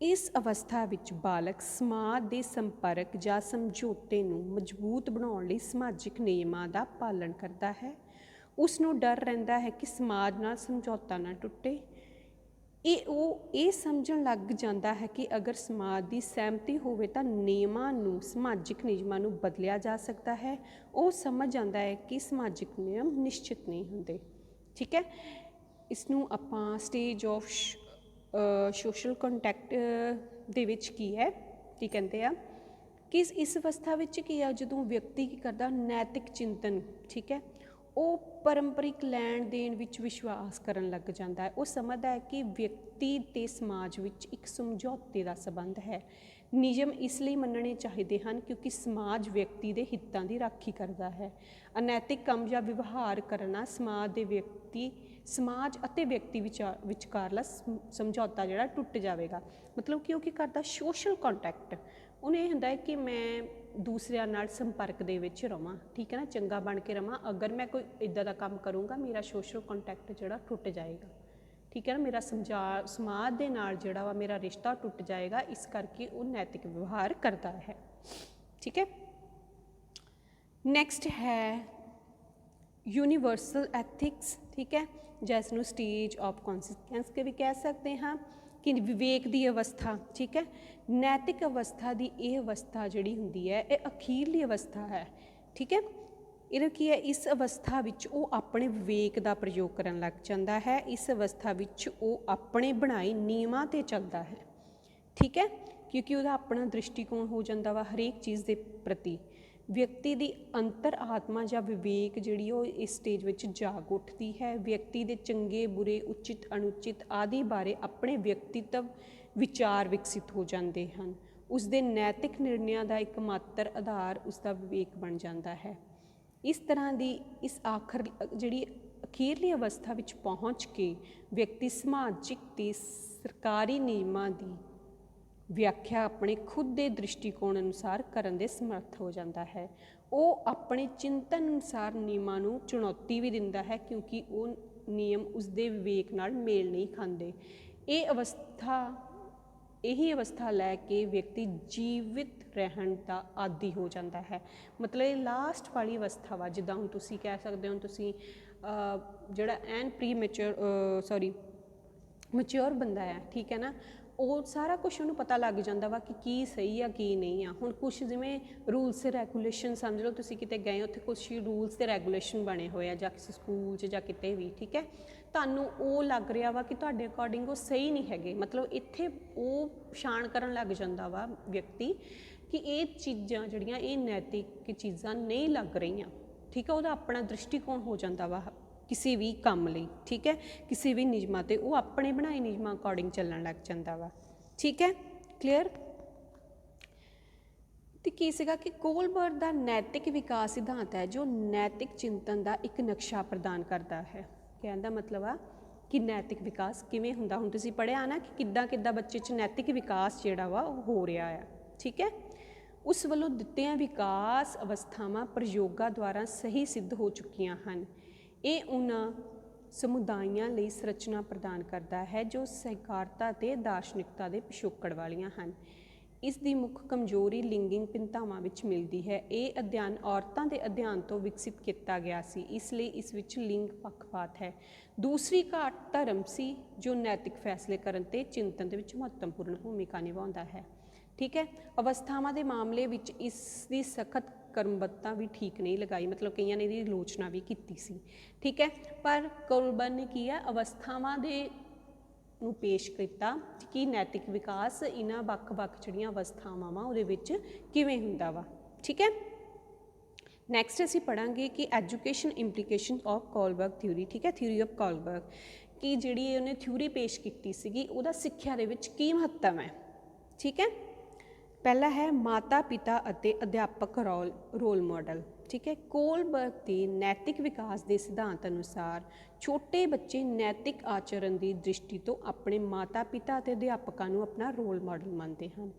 ਇਸ ਅਵਸਥਾ ਵਿੱਚ ਬਾਲਕ ਸਮਾਜ ਦੇ ਸੰਪਰਕ ਜਾਂ ਸਮਝੌਤੇ ਨੂੰ ਮਜ਼ਬੂਤ ਬਣਾਉਣ ਲਈ ਸਮਾਜਿਕ ਨਿਯਮਾਂ ਦਾ ਪਾਲਣ ਕਰਦਾ ਹੈ। ਉਸ ਨੂੰ ਡਰ ਰਹਿੰਦਾ ਹੈ ਕਿ ਸਮਾਜ ਨਾਲ ਸਮਝੌਤਾ ਨਾ ਟੁੱਟੇ। ਉਹ ਇਹ ਸਮਝਣ ਲੱਗ ਜਾਂਦਾ ਹੈ ਕਿ ਅਗਰ ਸਮਾਜ ਦੀ ਸਹਿਮਤੀ ਹੋਵੇ ਤਾਂ ਸਮਾਜਿਕ ਨਿਯਮਾਂ ਨੂੰ ਬਦਲਿਆ ਜਾ ਸਕਦਾ ਹੈ। ਉਹ ਸਮਝ ਜਾਂਦਾ ਹੈ ਕਿ ਸਮਾਜਿਕ ਨਿਯਮ ਨਿਸ਼ਚਿਤ ਨਹੀਂ ਹੁੰਦੇ। ਠੀਕ ਹੈ, ਇਸ ਨੂੰ ਆਪਾਂ ਸਟੇਜ ਆਫ ਸੋਸ਼ਲ ਕੰਟੈਕਟ ਦੇ ਵਿੱਚ ਕੀ ਹੈ, ਕੀ ਕਹਿੰਦੇ ਆ ਕਿ ਇਸ ਅਵਸਥਾ ਵਿੱਚ ਕੀ ਆ, ਜਦੋਂ ਵਿਅਕਤੀ ਕੀ ਕਰਦਾ, ਨੈਤਿਕ ਚਿੰਤਨ, ਠੀਕ ਹੈ, ਉਹ ਪਾਰੰਪਰਿਕ ਲੈਣ ਦੇਣ ਵਿੱਚ ਵਿਸ਼ਵਾਸ ਕਰਨ ਲੱਗ ਜਾਂਦਾ ਹੈ। ਉਹ ਸਮਝਦਾ ਹੈ ਕਿ ਵਿਅਕਤੀ ਅਤੇ ਸਮਾਜ ਵਿੱਚ ਇੱਕ ਸਮਝੌਤੇ ਦਾ ਸੰਬੰਧ ਹੈ। ਨਿਯਮ ਇਸ ਲਈ ਮੰਨਣੇ ਚਾਹੀਦੇ ਹਨ ਕਿਉਂਕਿ ਸਮਾਜ ਵਿਅਕਤੀ ਦੇ ਹਿੱਤਾਂ ਦੀ ਰਾਖੀ ਕਰਦਾ ਹੈ। ਅਨੈਤਿਕ ਕੰਮ ਜਾਂ ਵਿਵਹਾਰ ਕਰਨਾ ਸਮਾਜ ਅਤੇ ਵਿਅਕਤੀ ਵਿਚਕਾਰਲਾ ਸਮਝੌਤਾ ਜਿਹੜਾ ਟੁੱਟ ਜਾਵੇਗਾ। ਮਤਲਬ ਕਿ ਉਹ ਕੀ ਕਰਦਾ, ਸੋਸ਼ਲ ਕੰਟੈਕਟ, ਉਹਨੂੰ ਇਹ ਹੁੰਦਾ ਹੈ ਕਿ ਮੈਂ ਦੂਸਰਿਆਂ ਨਾਲ ਸੰਪਰਕ ਦੇ ਵਿੱਚ ਰਵਾਂ, ਠੀਕ ਹੈ ਨਾ, ਚੰਗਾ ਬਣ ਕੇ ਰਵਾਂ। ਅਗਰ ਮੈਂ ਕੋਈ ਇੱਦਾਂ ਦਾ ਕੰਮ ਕਰੂੰਗਾ ਮੇਰਾ ਸੋਸ਼ਲ ਕੰਟੈਕਟ ਜਿਹੜਾ ਟੁੱਟ ਜਾਏਗਾ, ਠੀਕ ਹੈ ਨਾ, ਮੇਰਾ ਸਮਾਜ ਦੇ ਨਾਲ ਜਿਹੜਾ ਵਾ ਮੇਰਾ ਰਿਸ਼ਤਾ ਟੁੱਟ ਜਾਏਗਾ। ਇਸ ਕਰਕੇ ਉਹ ਨੈਤਿਕ ਵਿਵਹਾਰ ਕਰਦਾ ਹੈ। ਠੀਕ ਹੈ, ਨੈਕਸਟ ਹੈ ਯੂਨੀਵਰਸਲ ਐਥਿਕਸ। ਠੀਕ ਹੈ, ਜਿਸ ਨੂੰ ਸਟੇਜ ਆਫ ਕੌਨਸਿਕੁਐਂਸ ਕੇ ਵੀ ਕਹਿ ਸਕਦੇ ਹਾਂ, ਕਿ ਵਿਵੇਕ ਦੀ ਅਵਸਥਾ। ਠੀਕ ਹੈ, ਨੈਤਿਕ ਅਵਸਥਾ ਦੀ ਇਹ ਅਵਸਥਾ ਜਿਹੜੀ ਹੁੰਦੀ ਹੈ ਇਹ ਅਖੀਰਲੀ ਅਵਸਥਾ ਹੈ। ਠੀਕ ਹੈ, ਇਹਦਾ ਕੀ ਹੈ, ਇਸ ਅਵਸਥਾ ਵਿੱਚ ਉਹ ਆਪਣੇ ਵਿਵੇਕ ਦਾ ਪ੍ਰਯੋਗ ਕਰਨ ਲੱਗ ਜਾਂਦਾ ਹੈ। ਇਸ ਅਵਸਥਾ ਵਿੱਚ ਉਹ ਆਪਣੇ ਬਣਾਏ ਨਿਯਮਾਂ 'ਤੇ ਚੱਲਦਾ ਹੈ। ਠੀਕ ਹੈ, ਕਿਉਂਕਿ ਉਹਦਾ ਆਪਣਾ ਦ੍ਰਿਸ਼ਟੀਕੋਣ ਹੋ ਜਾਂਦਾ ਵਾ ਹਰੇਕ ਚੀਜ਼ ਦੇ ਪ੍ਰਤੀ। ਵਿਅਕਤੀ ਦੀ ਅੰਤਰ ਆਤਮਾ ਜਾਂ ਵਿਵੇਕ ਜਿਹੜੀ ਉਹ ਇਸ ਸਟੇਜ ਵਿੱਚ ਜਾਗ ਉੱਠਦੀ ਹੈ। ਵਿਅਕਤੀ ਦੇ ਚੰਗੇ ਬੁਰੇ, ਉਚਿਤ ਅਣਉਚਿਤ ਆਦਿ ਬਾਰੇ ਆਪਣੇ ਵਿਅਕਤਿਤਵ ਵਿਚਾਰ ਵਿਕਸਿਤ ਹੋ ਜਾਂਦੇ ਹਨ। ਉਸ ਦੇ ਨੈਤਿਕ ਨਿਰਣਿਆਂ ਦਾ ਇੱਕਮਾਤਰ ਆਧਾਰ ਉਸ ਦਾ ਵਿਵੇਕ ਬਣ ਜਾਂਦਾ ਹੈ। ਇਸ ਤਰ੍ਹਾਂ ਦੀ ਜਿਹੜੀ ਅਖੀਰਲੀ ਅਵਸਥਾ ਵਿੱਚ ਪਹੁੰਚ ਕੇ ਵਿਅਕਤੀ ਸਮਾਜਿਕ ਤੇ ਸਰਕਾਰੀ ਨਿਯਮਾਂ ਦੀ ਵਿਆਖਿਆ ਆਪਣੇ ਖੁਦ ਦੇ ਦ੍ਰਿਸ਼ਟੀਕੋਣ ਅਨੁਸਾਰ ਕਰਨ ਦੇ ਸਮਰੱਥ ਹੋ ਜਾਂਦਾ ਹੈ। ਉਹ ਆਪਣੇ ਚਿੰਤਨ ਅਨੁਸਾਰ ਨਿਯਮਾਂ ਨੂੰ ਚੁਣੌਤੀ ਵੀ ਦਿੰਦਾ ਹੈ, ਕਿਉਂਕਿ ਉਹ ਨਿਯਮ ਉਸਦੇ ਵਿਵੇਕ ਨਾਲ ਮੇਲ ਨਹੀਂ ਖਾਂਦੇ। ਇਹੀ ਅਵਸਥਾ ਲੈ ਕੇ ਵਿਅਕਤੀ ਜੀਵਿਤ ਰਹਿਣ ਦਾ ਆਦੀ ਹੋ ਜਾਂਦਾ ਹੈ। ਮਤਲਬ ਇਹ ਲਾਸਟ ਵਾਲੀ ਅਵਸਥਾ ਵਾ, ਜਿੱਦਾਂ ਹੁਣ ਤੁਸੀਂ ਕਹਿ ਸਕਦੇ ਹੋ ਤੁਸੀਂ ਜਿਹੜਾ ਐਨ ਮੈਚਿਓਰ ਬੰਦਾ ਹੈ, ਠੀਕ ਹੈ ਨਾ, ਉਹ ਸਾਰਾ ਕੁਛ ਉਹਨੂੰ ਪਤਾ ਲੱਗ ਜਾਂਦਾ ਵਾ ਕਿ ਕੀ ਸਹੀ ਆ ਕੀ ਨਹੀਂ ਆ। ਹੁਣ ਕੁਛ ਜਿਵੇਂ ਰੂਲਸ ਤੇ ਰੈਗੂਲੇਸ਼ਨ ਸਮਝ ਲਓ, ਤੁਸੀਂ ਕਿਤੇ ਗਏ ਉੱਥੇ ਕੁਛ ਰੂਲਸ ਤੇ ਰੈਗੂਲੇਸ਼ਨ ਬਣੇ ਹੋਏ ਆ, ਜਾਂ ਕਿਸੇ ਸਕੂਲ 'ਚ ਜਾਂ ਕਿਤੇ ਵੀ, ਠੀਕ ਹੈ, ਤੁਹਾਨੂੰ ਉਹ ਲੱਗ ਰਿਹਾ ਵਾ ਕਿ ਤੁਹਾਡੇ ਅਕੋਰਡਿੰਗ ਉਹ ਸਹੀ ਨਹੀਂ ਹੈਗੇ। ਮਤਲਬ ਇੱਥੇ ਉਹ ਪਛਾਣ ਕਰਨ ਲੱਗ ਜਾਂਦਾ ਵਾ ਵਿਅਕਤੀ ਕਿ ਇਹ ਚੀਜ਼ਾਂ ਜਿਹੜੀਆਂ ਇਹ ਨੈਤਿਕ ਚੀਜ਼ਾਂ ਨਹੀਂ ਲੱਗ ਰਹੀਆਂ, ਠੀਕ ਹੈ। ਉਹਦਾ ਆਪਣਾ ਦ੍ਰਿਸ਼ਟੀਕੋਣ ਹੋ ਜਾਂਦਾ ਵਾ ਕਿਸੇ ਵੀ ਕੰਮ ਲਈ, ਠੀਕ ਹੈ, ਕਿਸੇ ਵੀ ਨਿਯਮਾਂ 'ਤੇ ਉਹ ਆਪਣੇ ਬਣਾਏ ਨਿਯਮਾਂ ਅਕੋਰਡਿੰਗ ਚੱਲਣ ਲੱਗ ਜਾਂਦਾ ਵਾ, ਠੀਕ ਹੈ, ਕਲੀਅਰ। ਤੇ ਕੀ ਸੀਗਾ ਕਿ ਕੋਲਬਰਗ ਦਾ ਨੈਤਿਕ ਵਿਕਾਸ ਸਿਧਾਂਤ ਹੈ ਜੋ ਨੈਤਿਕ ਚਿੰਤਨ ਦਾ ਇੱਕ ਨਕਸ਼ਾ ਪ੍ਰਦਾਨ ਕਰਦਾ ਹੈ। ਕਹਿਣ ਦਾ ਮਤਲਬ ਆ ਕਿ ਨੈਤਿਕ ਵਿਕਾਸ ਕਿਵੇਂ ਹੁੰਦਾ। ਹੁਣ ਤੁਸੀਂ ਪੜ੍ਹਿਆ ਨਾ ਕਿ ਕਿੱਦਾਂ ਬੱਚੇ 'ਚ ਨੈਤਿਕ ਵਿਕਾਸ ਜਿਹੜਾ ਵਾ ਉਹ ਹੋ ਰਿਹਾ ਆ, ਠੀਕ ਹੈ। ਉਸ ਵੱਲੋਂ ਦਿੱਤੀਆਂ ਵਿਕਾਸ ਅਵਸਥਾਵਾਂ ਪ੍ਰਯੋਗਾਂ ਦੁਆਰਾ ਸਹੀ ਸਿੱਧ ਹੋ ਚੁੱਕੀਆਂ ਹਨ। ਇਹ ਉਹਨਾਂ ਸਮੁਦਾਇਆਂ ਲਈ ਸੰਰਚਨਾ ਪ੍ਰਦਾਨ ਕਰਦਾ ਹੈ ਜੋ ਸਹਿਕਾਰਤਾ ਅਤੇ ਦਾਰਸ਼ਨਿਕਤਾ ਦੇ ਪਿਛੋਕੜ ਵਾਲੀਆਂ ਹਨ। ਇਸ ਦੀ ਮੁੱਖ ਕਮਜ਼ੋਰੀ ਲਿੰਗਿਕ ਭਿੰਨਤਾਵਾਂ ਵਿੱਚ ਮਿਲਦੀ ਹੈ। ਇਹ ਅਧਿਐਨ ਔਰਤਾਂ ਦੇ ਅਧਿਐਨ ਤੋਂ ਵਿਕਸਿਤ ਕੀਤਾ ਗਿਆ ਸੀ, ਇਸ ਲਈ ਇਸ ਵਿੱਚ ਲਿੰਗ ਪੱਖਪਾਤ ਹੈ। ਦੂਸਰੀ ਘਾਟ ਧਰਮ ਸੀ ਜੋ ਨੈਤਿਕ ਫੈਸਲੇ ਕਰਨ ਤੇ ਚਿੰਤਨ ਦੇ ਵਿੱਚ ਮਹੱਤਵਪੂਰਨ ਭੂਮਿਕਾ ਨਿਭਾਉਂਦਾ ਹੈ, ਠੀਕ ਹੈ। ਅਵਸਥਾਵਾਂ ਦੇ ਮਾਮਲੇ ਵਿੱਚ ਇਸ ਦੀ ਸਖਤ ਕਰਮਬੱਧਤਾ ਵੀ ਠੀਕ ਨਹੀਂ ਲਗਾਈ, ਮਤਲਬ ਕਈਆਂ ਨੇ ਇਹਦੀ ਆਲੋਚਨਾ ਵੀ ਕੀਤੀ ਸੀ, ਠੀਕ ਹੈ। ਪਰ ਕੋਲਬਰਗ ਨੇ ਕੀ ਹੈ, ਅਵਸਥਾਵਾਂ ਦੇ ਨੂੰ ਪੇਸ਼ ਕੀਤਾ ਕਿ ਨੈਤਿਕ ਵਿਕਾਸ ਇਹਨਾਂ ਵੱਖ-ਵੱਖ ਜਿਹੜੀਆਂ ਅਵਸਥਾਵਾਂ ਵਾ ਉਹਦੇ ਵਿੱਚ ਕਿਵੇਂ ਹੁੰਦਾ ਵਾ, ਠੀਕ ਹੈ। ਨੈਕਸਟ ਅਸੀਂ ਪੜ੍ਹਾਂਗੇ ਕਿ education implication of Kohlberg theory, ਠੀਕ ਹੈ, ਥਿਊਰੀ ਆਫ ਕੋਲਬਰਗ, ਕਿ ਜਿਹੜੀ ਉਹਨੇ ਥਿਊਰੀ ਪੇਸ਼ ਕੀਤੀ ਸੀਗੀ ਉਹਦਾ ਸਿੱਖਿਆ ਦੇ ਵਿੱਚ ਕੀ ਮਹੱਤਵ ਹੈ, ਠੀਕ ਹੈ। ਪਹਿਲਾ ਹੈ ਮਾਤਾ ਪਿਤਾ ਅਤੇ ਅਧਿਆਪਕ ਰੋਲ ਮਾਡਲ, ਠੀਕ ਹੈ। ਕੋਲਬਰਗ ਦੇ ਨੈਤਿਕ ਵਿਕਾਸ ਦੇ ਸਿਧਾਂਤ ਅਨੁਸਾਰ ਛੋਟੇ ਬੱਚੇ ਨੈਤਿਕ ਆਚਰਣ ਦੀ ਦ੍ਰਿਸ਼ਟੀ ਤੋਂ ਆਪਣੇ ਮਾਤਾ ਪਿਤਾ ਅਤੇ ਅਧਿਆਪਕਾਂ ਨੂੰ ਆਪਣਾ ਰੋਲ ਮਾਡਲ ਮੰਨਦੇ ਹਨ।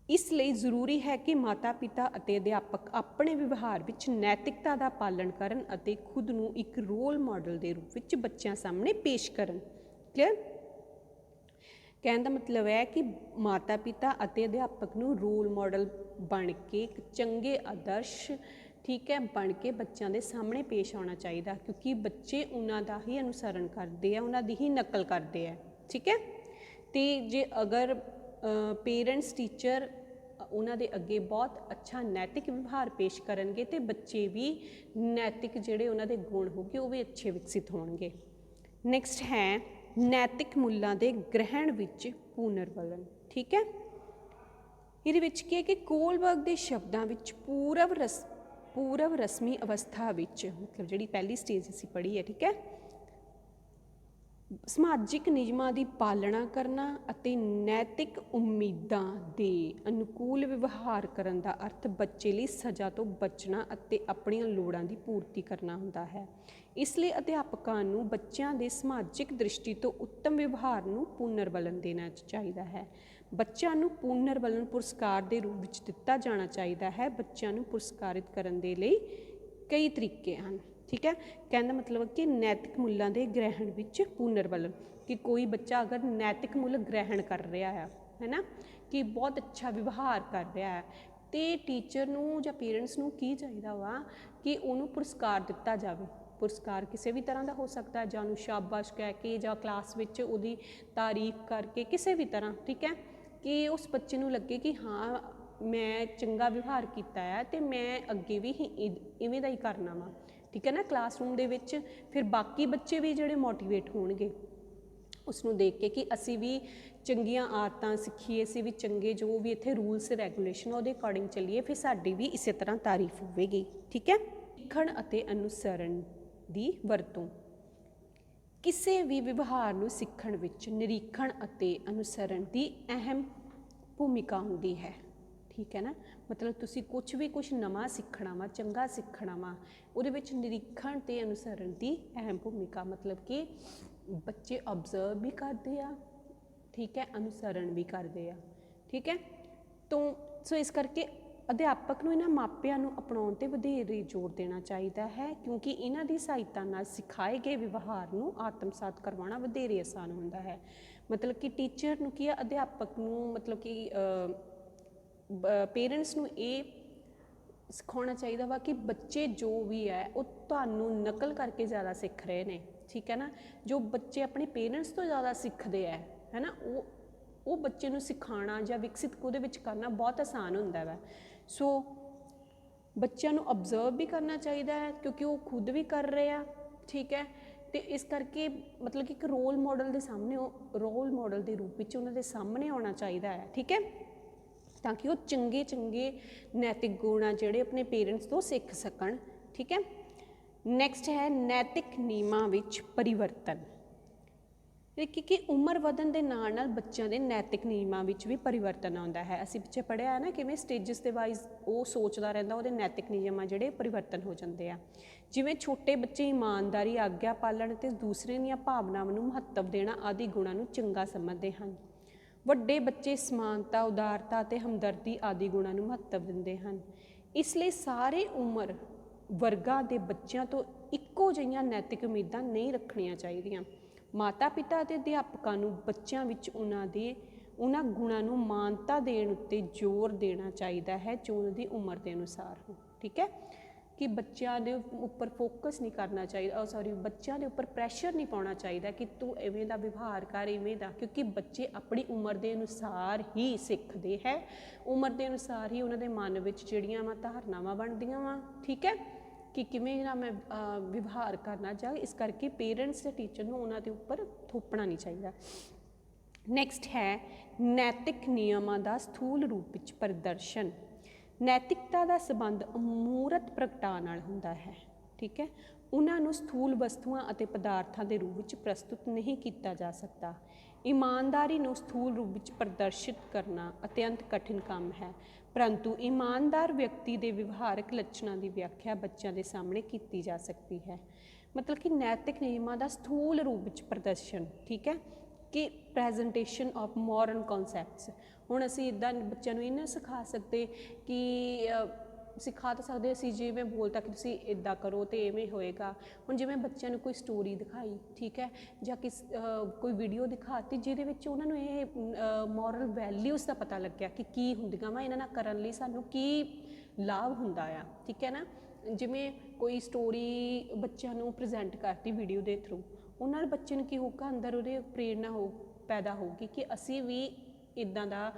ਇਸ ਲਈ ਜ਼ਰੂਰੀ ਹੈ ਕਿ ਮਾਤਾ ਪਿਤਾ ਅਤੇ ਅਧਿਆਪਕ ਆਪਣੇ ਵਿਵਹਾਰ ਵਿੱਚ ਨੈਤਿਕਤਾ ਦਾ ਪਾਲਣ ਕਰਨ ਅਤੇ ਖੁਦ ਨੂੰ ਇੱਕ ਰੋਲ ਮਾਡਲ ਦੇ ਰੂਪ ਵਿੱਚ ਬੱਚਿਆਂ ਸਾਹਮਣੇ ਪੇਸ਼ ਕਰਨ। ਕਲੀਅਰ। ਕਹਿਣ ਦਾ ਮਤਲਬ ਹੈ ਕਿ ਮਾਤਾ ਪਿਤਾ ਅਤੇ ਅਧਿਆਪਕ ਨੂੰ ਰੋਲ ਮਾਡਲ ਬਣ ਕੇ ਇੱਕ ਚੰਗੇ ਆਦਰਸ਼, ਠੀਕ ਹੈ, ਬਣ ਕੇ ਬੱਚਿਆਂ ਦੇ ਸਾਹਮਣੇ ਪੇਸ਼ ਆਉਣਾ ਚਾਹੀਦਾ, ਕਿਉਂਕਿ ਬੱਚੇ ਉਹਨਾਂ ਦਾ ਹੀ ਅਨੁਸਰਨ ਕਰਦੇ ਆ, ਉਹਨਾਂ ਦੀ ਹੀ ਨਕਲ ਕਰਦੇ ਆ, ਠੀਕ ਹੈ। ਤੇ ਜੇ ਅਗਰ ਪੇਰੈਂਟਸ ਟੀਚਰ ਉਹਨਾਂ ਦੇ ਅੱਗੇ ਬਹੁਤ ਅੱਛਾ ਨੈਤਿਕ ਵਿਵਹਾਰ ਪੇਸ਼ ਕਰਨਗੇ ਤੇ ਬੱਚੇ ਵੀ ਨੈਤਿਕ ਜਿਹੜੇ ਉਹਨਾਂ ਦੇ ਗੁਣ ਹੋਗੇ ਉਹ ਵੀ ਅੱਛੇ ਵਿਕਸਿਤ ਹੋਣਗੇ। ਨੈਕਸਟ ਹੈ ਨੈਤਿਕ ਮੁੱਲਾਂ ਦੇ ਗ੍ਰਹਿਣ ਵਿੱਚ ਪੁਨਰਵਲਣ, ਠੀਕ ਹੈ। ਇਹਦੇ ਵਿੱਚ ਕੀ ਹੈ ਕਿ ਕੋਲਬਰਗ ਦੇ ਸ਼ਬਦਾਂ ਵਿੱਚ ਪੂਰਵ ਰਸਮੀ ਅਵਸਥਾ ਵਿੱਚ, ਮਤਲਬ ਜਿਹੜੀ ਪਹਿਲੀ ਸਟੇਜ ਅਸੀਂ ਪੜ੍ਹੀ ਹੈ, ਠੀਕ ਹੈ, ਸਮਾਜਿਕ ਨਿਯਮਾਂ ਦੀ ਪਾਲਣਾ ਕਰਨਾ ਅਤੇ ਨੈਤਿਕ ਉਮੀਦਾਂ ਦੇ ਅਨੁਕੂਲ ਵਿਵਹਾਰ ਕਰਨ ਦਾ ਅਰਥ ਬੱਚੇ ਲਈ ਸਜ਼ਾ ਤੋਂ ਬਚਣਾ ਅਤੇ ਆਪਣੀਆਂ ਲੋੜਾਂ ਦੀ ਪੂਰਤੀ ਕਰਨਾ ਹੁੰਦਾ ਹੈ। ਇਸ ਲਈ ਅਧਿਆਪਕਾਂ ਨੂੰ ਬੱਚਿਆਂ ਦੇ ਸਮਾਜਿਕ ਦ੍ਰਿਸ਼ਟੀ ਤੋਂ ਉੱਤਮ ਵਿਵਹਾਰ ਨੂੰ ਪੁਨਰਵਲਣ ਦੇਣਾ ਚਾਹੀਦਾ ਹੈ। ਬੱਚਿਆਂ ਨੂੰ ਪੁਨਰਵਲਣ ਪੁਰਸਕਾਰ ਦੇ ਰੂਪ ਵਿੱਚ ਦਿੱਤਾ ਜਾਣਾ ਚਾਹੀਦਾ ਹੈ। ਬੱਚਿਆਂ ਨੂੰ ਪੁਰਸਕਾਰਿਤ ਕਰਨ ਦੇ ਲਈ ਕਈ ਤਰੀਕੇ ਹਨ, ਠੀਕ ਹੈ। ਕਹਿਣ ਦਾ ਮਤਲਬ ਕਿ ਨੈਤਿਕ ਮੁੱਲਾਂ ਦੇ ਗ੍ਰਹਿਣ ਵਿੱਚ ਪੁਨਰਵਲਣ, ਕਿ ਕੋਈ ਬੱਚਾ ਅਗਰ ਨੈਤਿਕ ਮੁੱਲ ਗ੍ਰਹਿਣ ਕਰ ਰਿਹਾ ਹੈ ਨਾ, ਕਿ ਬਹੁਤ ਅੱਛਾ ਵਿਵਹਾਰ ਕਰ ਰਿਹਾ ਹੈ, ਤੇ ਟੀਚਰ ਨੂੰ ਜਾਂ ਪੇਰੈਂਟਸ ਨੂੰ ਕੀ ਚਾਹੀਦਾ ਵਾ ਕਿ ਉਹਨੂੰ ਪੁਰਸਕਾਰ ਦਿੱਤਾ ਜਾਵੇ। ਪੁਰਸਕਾਰ ਕਿਸੇ ਵੀ ਤਰ੍ਹਾਂ ਦਾ ਹੋ ਸਕਦਾ, ਜਾਂ ਉਹਨੂੰ ਸ਼ਾਬਾਸ਼ ਕਹਿ ਕੇ, ਜਾਂ ਕਲਾਸ ਵਿੱਚ ਉਹਦੀ ਤਾਰੀਫ ਕਰਕੇ, ਕਿਸੇ ਵੀ ਤਰ੍ਹਾਂ, ਠੀਕ ਹੈ, ਕਿ ਉਸ ਬੱਚੇ ਨੂੰ ਲੱਗੇ ਕਿ ਹਾਂ ਮੈਂ ਚੰਗਾ ਵਿਵਹਾਰ ਕੀਤਾ ਹੈ ਤੇ ਮੈਂ ਅੱਗੇ ਵੀ ਇਵੇਂ ਦਾ ਹੀ ਕਰਨਾ ਵਾ, ਠੀਕ ਹੈ ਨਾ। ਕਲਾਸਰੂਮ ਦੇ ਵਿੱਚ ਫਿਰ ਬਾਕੀ ਬੱਚੇ ਵੀ ਜਿਹੜੇ ਮੋਟੀਵੇਟ ਹੋਣਗੇ ਉਸ ਨੂੰ ਦੇਖ ਕੇ ਕਿ ਅਸੀਂ ਵੀ ਚੰਗੀਆਂ ਆਦਤਾਂ ਸਿੱਖੀਏ, ਅਸੀਂ ਵੀ ਚੰਗੇ ਜੋ ਵੀ ਇੱਥੇ ਰੂਲਸ ਰੈਗੂਲੇਸ਼ਨ ਉਹਦੇ ਅਕੋਰਡਿੰਗ ਚੱਲੀਏ, ਫਿਰ ਸਾਡੀ ਵੀ ਇਸੇ ਤਰ੍ਹਾਂ ਤਾਰੀਫ ਹੋਵੇਗੀ, ਠੀਕ ਹੈ। ਸਿੱਖਣ ਅਤੇ ਅਨੁਸਰਨ ਦੀ ਵਰਤੋਂ। ਕਿਸੇ ਵੀ ਵਿਵਹਾਰ ਨੂੰ ਸਿੱਖਣ ਵਿੱਚ ਨਿਰੀਖਣ ਅਤੇ ਅਨੁਸਰਨ ਦੀ ਅਹਿਮ ਭੂਮਿਕਾ ਹੁੰਦੀ ਹੈ, ਠੀਕ ਹੈ ਨਾ। ਮਤਲਬ ਤੁਸੀਂ ਕੁਛ ਨਵਾਂ ਸਿੱਖਣਾ ਵਾ, ਚੰਗਾ ਸਿੱਖਣਾ ਵਾ, ਉਹਦੇ ਵਿੱਚ ਨਿਰੀਖਣ ਤੇ ਅਨੁਸਰਨ ਦੀ ਅਹਿਮ ਭੂਮਿਕਾ। ਮਤਲਬ ਕਿ ਬੱਚੇ ਅਬਜ਼ਰਵ ਵੀ ਕਰਦੇ ਆ, ਠੀਕ ਹੈ, ਅਨੁਸਰਨ ਵੀ ਕਰਦੇ ਆ, ਠੀਕ ਹੈ। ਸੋ ਇਸ ਕਰਕੇ ਅਧਿਆਪਕ ਨੂੰ ਇਹਨਾਂ ਮਾਪਿਆਂ ਨੂੰ ਅਪਣਾਉਣ 'ਤੇ ਵਧੇਰੇ ਜ਼ੋਰ ਦੇਣਾ ਚਾਹੀਦਾ ਹੈ, ਕਿਉਂਕਿ ਇਹਨਾਂ ਦੀ ਸਹਾਇਤਾ ਨਾਲ ਸਿਖਾਏ ਗਏ ਵਿਵਹਾਰ ਨੂੰ ਆਤਮਸਾਤ ਕਰਵਾਉਣਾ ਵਧੇਰੇ ਆਸਾਨ ਹੁੰਦਾ ਹੈ। ਮਤਲਬ ਕਿ ਟੀਚਰ ਨੂੰ ਕੀ ਆ, ਅਧਿਆਪਕ ਨੂੰ ਮਤਲਬ ਕਿ ਪੇਰੈਂਟਸ ਨੂੰ ਇਹ ਸਿਖਾਉਣਾ ਚਾਹੀਦਾ ਵਾ ਕਿ ਬੱਚੇ ਜੋ ਵੀ ਹੈ ਉਹ ਤੁਹਾਨੂੰ ਨਕਲ ਕਰਕੇ ਜ਼ਿਆਦਾ ਸਿੱਖ ਰਹੇ ਨੇ, ਠੀਕ ਹੈ ਨਾ। ਜੋ ਬੱਚੇ ਆਪਣੇ ਪੇਰੈਂਟਸ ਤੋਂ ਜ਼ਿਆਦਾ ਸਿੱਖਦੇ ਹੈ ਨਾ, ਉਹ ਬੱਚੇ ਨੂੰ ਸਿਖਾਉਣਾ ਜਾਂ ਵਿਕਸਿਤ ਉਹਦੇ ਵਿੱਚ ਕਰਨਾ ਬਹੁਤ ਆਸਾਨ ਹੁੰਦਾ ਵਾ। ਸੋ ਬੱਚਿਆਂ ਨੂੰ ਅਬਜ਼ਰਵ ਵੀ ਕਰਨਾ ਚਾਹੀਦਾ ਹੈ, ਕਿਉਂਕਿ ਉਹ ਖੁਦ ਵੀ ਕਰ ਰਹੇ ਆ, ਠੀਕ ਹੈ। ਅਤੇ ਇਸ ਕਰਕੇ ਮਤਲਬ ਕਿ ਇੱਕ ਰੋਲ ਮਾਡਲ ਦੇ ਰੂਪ ਵਿੱਚ ਉਹਨਾਂ ਦੇ ਸਾਹਮਣੇ ਆਉਣਾ ਚਾਹੀਦਾ ਹੈ, ਠੀਕ ਹੈ, ਤਾਂ ਕਿ ਉਹ ਚੰਗੇ ਨੈਤਿਕ ਗੁਣ ਆ ਜਿਹੜੇ ਆਪਣੇ ਪੇਰੈਂਟਸ ਤੋਂ ਸਿੱਖ ਸਕਣ, ਠੀਕ ਹੈ। ਨੈਕਸਟ ਹੈ ਨੈਤਿਕ ਨਿਯਮਾਂ ਵਿੱਚ ਪਰਿਵਰਤਨ। ਕਿ ਉਮਰ ਵਧਣ ਦੇ ਨਾਲ ਬੱਚਿਆਂ ਦੇ ਨੈਤਿਕ ਨਿਯਮਾਂ ਵਿੱਚ ਵੀ ਪਰਿਵਰਤਨ ਆਉਂਦਾ ਹੈ। ਅਸੀਂ ਪਿੱਛੇ ਪੜ੍ਹਿਆ ਹੈ ਨਾ ਕਿਵੇਂ ਸਟੇਜਸ ਦੇ ਵਾਈਜ਼ ਉਹ ਸੋਚਦਾ ਰਹਿੰਦਾ, ਉਹਦੇ ਨੈਤਿਕ ਨਿਯਮ ਆ ਜਿਹੜੇ ਪਰਿਵਰਤਨ ਹੋ ਜਾਂਦੇ ਆ। ਜਿਵੇਂ ਛੋਟੇ ਬੱਚੇ ਇਮਾਨਦਾਰੀ, ਆਗਿਆ ਪਾਲਣ ਅਤੇ ਦੂਸਰੇ ਦੀਆਂ ਭਾਵਨਾਵਾਂ ਨੂੰ ਮਹੱਤਵ ਦੇਣਾ ਆਦਿ ਗੁਣਾਂ ਨੂੰ ਚੰਗਾ ਸਮਝਦੇ ਹਨ। ਵੱਡੇ ਬੱਚੇ ਸਮਾਨਤਾ, ਉਦਾਰਤਾ ਅਤੇ ਹਮਦਰਦੀ ਆਦਿ ਗੁਣਾਂ ਨੂੰ ਮਹੱਤਵ ਦਿੰਦੇ ਹਨ। ਇਸ ਲਈ ਸਾਰੇ ਉਮਰ ਵਰਗਾਂ ਦੇ ਬੱਚਿਆਂ ਤੋਂ ਇੱਕੋ ਜਿਹੀਆਂ ਨੈਤਿਕ ਉਮੀਦਾਂ ਨਹੀਂ ਰੱਖਣੀਆਂ ਚਾਹੀਦੀਆਂ। ਮਾਤਾ ਪਿਤਾ ਅਤੇ ਅਧਿਆਪਕਾਂ ਨੂੰ ਬੱਚਿਆਂ ਵਿੱਚ ਉਹਨਾਂ ਗੁਣਾਂ ਨੂੰ ਮਾਨਤਾ ਦੇਣ ਉੱਤੇ ਜ਼ੋਰ ਦੇਣਾ ਚਾਹੀਦਾ ਹੈ ਜੋ ਉਹਨਾਂ ਦੀ ਉਮਰ ਦੇ ਅਨੁਸਾਰ ਹੋ, ਠੀਕ ਹੈ। ਕਿ ਬੱਚਿਆਂ ਦੇ ਉੱਪਰ ਫੋਕਸ ਨਹੀਂ ਕਰਨਾ ਚਾਹੀਦਾ, ਬੱਚਿਆਂ ਦੇ ਉੱਪਰ ਪ੍ਰੈਸ਼ਰ ਨਹੀਂ ਪਾਉਣਾ ਚਾਹੀਦਾ ਕਿ ਤੂੰ ਇਵੇਂ ਦਾ ਵਿਵਹਾਰ ਕਰ, ਇਵੇਂ ਦਾ, ਕਿਉਂਕਿ ਬੱਚੇ ਆਪਣੀ ਉਮਰ ਦੇ ਅਨੁਸਾਰ ਹੀ ਸਿੱਖਦੇ ਹੈ, ਉਮਰ ਦੇ ਅਨੁਸਾਰ ਹੀ ਉਹਨਾਂ ਦੇ ਮਨ ਵਿੱਚ ਜਿਹੜੀਆਂ ਵਾ ਧਾਰਨਾਵਾਂ ਬਣਦੀਆਂ ਵਾ, ਠੀਕ ਹੈ, ਕਿ ਕਿਵੇਂ ਦਾ ਮੈਂ ਵਿਵਹਾਰ ਕਰਨਾ ਚਾਹਾਂ। ਇਸ ਕਰਕੇ ਪੇਰੈਂਟਸ ਜਾਂ ਟੀਚਰ ਨੂੰ ਉਹਨਾਂ ਦੇ ਉੱਪਰ ਥੋਪਣਾ ਨਹੀਂ ਚਾਹੀਦਾ। ਨੈਕਸਟ ਹੈ ਨੈਤਿਕ ਨਿਯਮਾਂ ਦਾ ਸਥੂਲ ਰੂਪ ਵਿੱਚ ਪ੍ਰਦਰਸ਼ਨ। ਨੈਤਿਕਤਾ ਦਾ ਸੰਬੰਧ ਅਮੂਰਤ ਪ੍ਰਗਟਾਅ ਨਾਲ ਹੁੰਦਾ ਹੈ, ਠੀਕ ਹੈ। ਉਹਨਾਂ ਨੂੰ ਸਥੂਲ ਵਸਤੂਆਂ ਅਤੇ ਪਦਾਰਥਾਂ ਦੇ ਰੂਪ ਵਿੱਚ ਪ੍ਰਸਤੁਤ ਨਹੀਂ ਕੀਤਾ ਜਾ ਸਕਦਾ। ਇਮਾਨਦਾਰੀ ਨੂੰ ਸਥੂਲ ਰੂਪ ਵਿੱਚ ਪ੍ਰਦਰਸ਼ਿਤ ਕਰਨਾ ਅਤਿਅੰਤ ਕਠਿਨ ਕੰਮ ਹੈ, ਪਰੰਤੂ ਇਮਾਨਦਾਰ ਵਿਅਕਤੀ ਦੇ ਵਿਵਹਾਰਕ ਲੱਛਣਾਂ ਦੀ ਵਿਆਖਿਆ ਬੱਚਿਆਂ ਦੇ ਸਾਹਮਣੇ ਕੀਤੀ ਜਾ ਸਕਦੀ ਹੈ। ਮਤਲਬ ਕਿ ਨੈਤਿਕ ਨਿਯਮਾਂ ਦਾ ਸਥੂਲ ਰੂਪ ਵਿੱਚ ਪ੍ਰਦਰਸ਼ਨ, ਠੀਕ ਹੈ, ਕਿ ਪ੍ਰੈਜੈਂਟੇਸ਼ਨ ਆਫ ਮੋਰਲ ਕਨਸੈਪਟਸ। ਹੁਣ ਅਸੀਂ ਇੱਦਾਂ ਬੱਚਿਆਂ ਨੂੰ ਇਹ ਨਾ ਸਿਖਾ ਸਕਦੇ ਕਿ ਸਿਖਾ ਤਾਂ ਸਕਦੇ ਅਸੀਂ ਜਿਵੇਂ ਬੋਲਤਾ ਕਿ ਤੁਸੀਂ ਇੱਦਾਂ ਕਰੋ ਅਤੇ ਇਵੇਂ ਹੋਏਗਾ। ਹੁਣ ਜਿਵੇਂ ਬੱਚਿਆਂ ਨੂੰ ਕੋਈ ਸਟੋਰੀ ਦਿਖਾਈ, ਠੀਕ ਹੈ, ਜਾਂ ਕੋਈ ਵੀਡੀਓ ਦਿਖਾਤੀ ਜਿਹਦੇ ਵਿੱਚ ਉਹਨਾਂ ਨੂੰ ਇਹ ਮੋਰਲ ਵੈਲਿਊਜ਼ ਦਾ ਪਤਾ ਲੱਗਿਆ ਕਿ ਕੀ ਹੁੰਦੀਆਂ ਵਾ, ਇਹਨਾਂ ਨਾਲ ਕਰਨ ਲਈ ਸਾਨੂੰ ਕੀ ਲਾਭ ਹੁੰਦਾ ਆ, ਠੀਕ ਹੈ ਨਾ। ਜਿਵੇਂ ਕੋਈ ਸਟੋਰੀ ਬੱਚਿਆਂ ਨੂੰ ਪ੍ਰੈਜ਼ੈਂਟ ਕਰਤੀ ਵੀਡੀਓ ਦੇ ਥਰੂ, ਉਹਨਾਂ ਨਾਲ ਬੱਚੇ ਨੂੰ ਕੀ ਹੋਊਗਾ, ਅੰਦਰ ਉਹਦੇ ਪ੍ਰੇਰਨਾ ਪੈਦਾ ਹੋਊਗੀ ਕਿ ਅਸੀਂ ਵੀ ਇੱਦਾਂ ਦਾ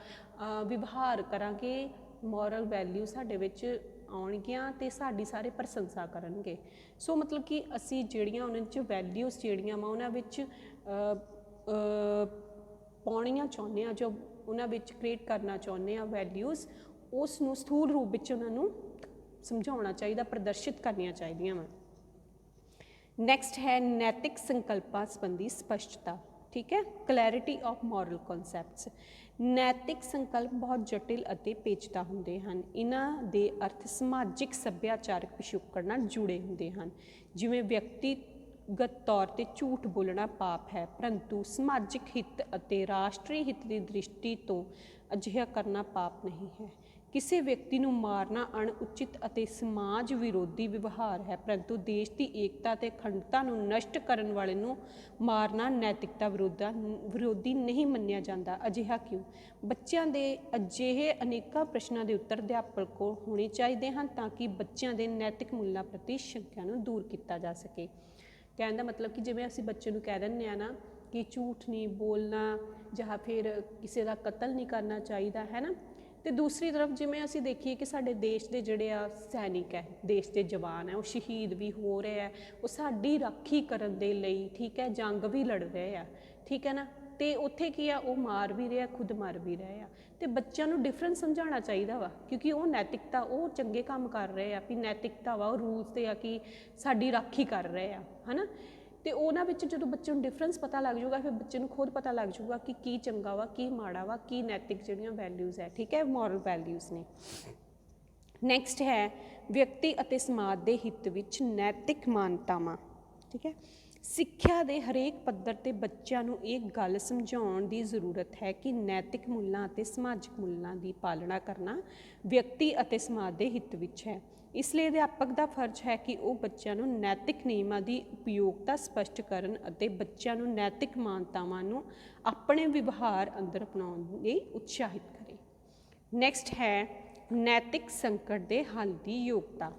ਵਿਵਹਾਰ ਕਰਾਂਗੇ, ਮੋਰਲ ਵੈਲਿਊ ਸਾਡੇ ਵਿੱਚ ਆਉਣਗੀਆਂ ਅਤੇ ਸਾਡੀ ਸਾਰੇ ਪ੍ਰਸ਼ੰਸਾ ਕਰਨਗੇ। ਸੋ ਮਤਲਬ ਕਿ ਅਸੀਂ ਜਿਹੜੀਆਂ ਉਹਨਾਂ 'ਚ ਵੈਲਿਊਜ਼ ਜਿਹੜੀਆਂ ਵਾ ਉਹਨਾਂ ਵਿੱਚ ਪਾਉਣੀਆਂ ਚਾਹੁੰਦੇ ਹਾਂ, ਜੋ ਉਹਨਾਂ ਵਿੱਚ ਕ੍ਰੀਏਟ ਕਰਨਾ ਚਾਹੁੰਦੇ ਹਾਂ ਵੈਲਿਊਜ਼, ਉਸ ਨੂੰ ਸਥੂਲ ਰੂਪ ਵਿੱਚ ਉਹਨਾਂ ਨੂੰ ਸਮਝਾਉਣਾ ਚਾਹੀਦਾ, ਪ੍ਰਦਰਸ਼ਿਤ ਕਰਨੀਆਂ ਚਾਹੀਦੀਆਂ ਵਾ। ਨੈਕਸਟ ਹੈ ਨੈਤਿਕ ਸੰਕਲਪਾਂ ਸੰਬੰਧੀ ਸਪਸ਼ਟਤਾ, ਠੀਕ ਹੈ, ਕਲੈਰਿਟੀ ਆਫ ਮੋਰਲ ਕਨਸੈਪਟਸ। ਨੈਤਿਕ ਸੰਕਲਪ ਬਹੁਤ ਜਟਿਲ ਅਤੇ ਪੇਚੀਦਾ ਹੁੰਦੇ ਹਨ। ਇਹਨਾਂ ਦੇ ਅਰਥ ਸਮਾਜਿਕ ਸੱਭਿਆਚਾਰਕ ਪਿਛੋਕੜ ਨਾਲ ਜੁੜੇ ਹੁੰਦੇ ਹਨ। ਜਿਵੇਂ ਵਿਅਕਤੀਗਤ ਤੌਰ 'ਤੇ ਝੂਠ ਬੋਲਣਾ ਪਾਪ ਹੈ, ਪਰੰਤੂ ਸਮਾਜਿਕ ਹਿੱਤ ਅਤੇ ਰਾਸ਼ਟਰੀ ਹਿੱਤ ਦੀ ਦ੍ਰਿਸ਼ਟੀ ਤੋਂ ਅਜਿਹਾ ਕਰਨਾ ਪਾਪ ਨਹੀਂ ਹੈ। ਕਿਸੇ ਵਿਅਕਤੀ ਨੂੰ ਮਾਰਨਾ ਅਣਉਚਿਤ ਅਤੇ ਸਮਾਜ ਵਿਰੋਧੀ ਵਿਵਹਾਰ ਹੈ, ਪਰੰਤੂ ਦੇਸ਼ ਦੀ ਏਕਤਾ ਅਤੇ ਅਖੰਡਤਾ ਨੂੰ ਨਸ਼ਟ ਕਰਨ ਵਾਲੇ ਨੂੰ ਮਾਰਨਾ ਨੈਤਿਕਤਾ ਵਿਰੋਧੀ ਨਹੀਂ ਮੰਨਿਆ ਜਾਂਦਾ। ਅਜਿਹਾ ਕਿਉਂ? ਬੱਚਿਆਂ ਦੇ ਅਜਿਹੇ ਅਨੇਕਾਂ ਪ੍ਰਸ਼ਨਾਂ ਦੇ ਉੱਤਰ ਅਧਿਆਪਕ ਕੋਲ ਹੋਣੇ ਚਾਹੀਦੇ ਹਨ ਤਾਂ ਕਿ ਬੱਚਿਆਂ ਦੇ ਨੈਤਿਕ ਮੁੱਲਾਂ ਪ੍ਰਤੀ ਸ਼ੰਕਿਆ ਨੂੰ ਦੂਰ ਕੀਤਾ ਜਾ ਸਕੇ। ਕਹਿਣ ਦਾ ਮਤਲਬ ਕਿ ਜਿਵੇਂ ਅਸੀਂ ਬੱਚੇ ਨੂੰ ਕਹਿ ਦਿੰਦੇ ਹਾਂ ਨਾ ਕਿ ਝੂਠ ਨਹੀਂ ਬੋਲਣਾ ਜਾਂ ਫਿਰ ਕਿਸੇ ਦਾ ਕਤਲ ਨਹੀਂ ਕਰਨਾ ਚਾਹੀਦਾ, ਹੈ ਨਾ। ਅਤੇ ਦੂਸਰੀ ਤਰਫ ਜਿਵੇਂ ਅਸੀਂ ਦੇਖੀਏ ਕਿ ਸਾਡੇ ਦੇਸ਼ ਦੇ ਜਿਹੜੇ ਆ ਸੈਨਿਕ ਹੈ, ਦੇਸ਼ ਦੇ ਜਵਾਨ ਹੈ, ਉਹ ਸ਼ਹੀਦ ਵੀ ਹੋ ਰਹੇ ਆ, ਉਹ ਸਾਡੀ ਰਾਖੀ ਕਰਨ ਦੇ ਲਈ, ਠੀਕ ਹੈ, ਜੰਗ ਵੀ ਲੜ ਰਹੇ ਆ, ਠੀਕ ਹੈ ਨਾ। ਅਤੇ ਉੱਥੇ ਕੀ ਆ, ਉਹ ਮਾਰ ਵੀ ਰਹੇ ਆ, ਖੁਦ ਮਰ ਵੀ ਰਹੇ ਆ। ਅਤੇ ਬੱਚਿਆਂ ਨੂੰ ਡਿਫਰੈਂਸ ਸਮਝਾਉਣਾ ਚਾਹੀਦਾ ਵਾ, ਕਿਉਂਕਿ ਉਹ ਨੈਤਿਕਤਾ, ਉਹ ਚੰਗੇ ਕੰਮ ਕਰ ਰਹੇ ਆ, ਵੀ ਨੈਤਿਕਤਾ ਵਾ ਉਹ ਰੂਲਸ 'ਤੇ ਆ ਕਿ ਸਾਡੀ ਰਾਖੀ ਕਰ ਰਹੇ ਆ, ਹੈ ਨਾ। ਤੇ ਉਹਨਾਂ ਵਿੱਚ ਜਦੋਂ ਬੱਚੇ ਨੂੰ ਡਿਫਰੈਂਸ ਪਤਾ ਲੱਗ ਜਾਊਗਾ ਫਿਰ ਬੱਚੇ ਨੂੰ ਖੁਦ ਪਤਾ ਲੱਗ ਜਾਊਗਾ ਕਿ ਕੀ ਚੰਗਾ ਵਾ ਕੀ ਮਾੜਾ ਵਾ ਕੀ ਨੈਤਿਕ ਜਿਹੜੀਆਂ ਵੈਲਿਊਜ਼ ਹੈ, ਠੀਕ ਹੈ, ਮੋਰਲ ਵੈਲਿਊਜ਼ ਨੇ। ਨੈਕਸਟ ਹੈ ਵਿਅਕਤੀ ਅਤੇ ਸਮਾਜ ਦੇ ਹਿੱਤ ਵਿੱਚ ਨੈਤਿਕ ਮਾਨਤਾਵਾਂ, ਠੀਕ ਹੈ। ਸਿੱਖਿਆ ਦੇ ਹਰੇਕ ਪੱਧਰ ਤੇ ਬੱਚਿਆਂ ਨੂੰ ਇਹ ਗੱਲ ਸਮਝਾਉਣ ਦੀ ਜ਼ਰੂਰਤ ਹੈ ਕਿ ਨੈਤਿਕ ਮੁੱਲਾਂ ਅਤੇ ਸਮਾਜਿਕ ਮੁੱਲਾਂ ਦੀ ਪਾਲਣਾ ਕਰਨਾ ਵਿਅਕਤੀ ਅਤੇ ਸਮਾਜ ਦੇ ਹਿੱਤ ਵਿੱਚ ਹੈ। ਇਸ ਲਈ ਅਧਿਆਪਕ ਦਾ ਫਰਜ਼ ਹੈ ਕਿ ਉਹ ਬੱਚਿਆਂ ਨੂੰ ਨੈਤਿਕ ਨਿਯਮਾਂ ਦੀ ਉਪਯੋਗਤਾ ਸਪਸ਼ਟ ਕਰਨ ਅਤੇ ਬੱਚਿਆਂ ਨੂੰ ਨੈਤਿਕ ਮਾਨਤਾਵਾਂ ਨੂੰ ਆਪਣੇ ਵਿਵਹਾਰ ਅੰਦਰ ਅਪਣਾਉਣ ਲਈ ਉਤਸ਼ਾਹਿਤ ਕਰੇ। ਨੈਕਸਟ ਹੈ ਨੈਤਿਕ ਸੰਕਟ ਦੇ ਹੱਲ ਦੀ ਯੋਗਤਾ।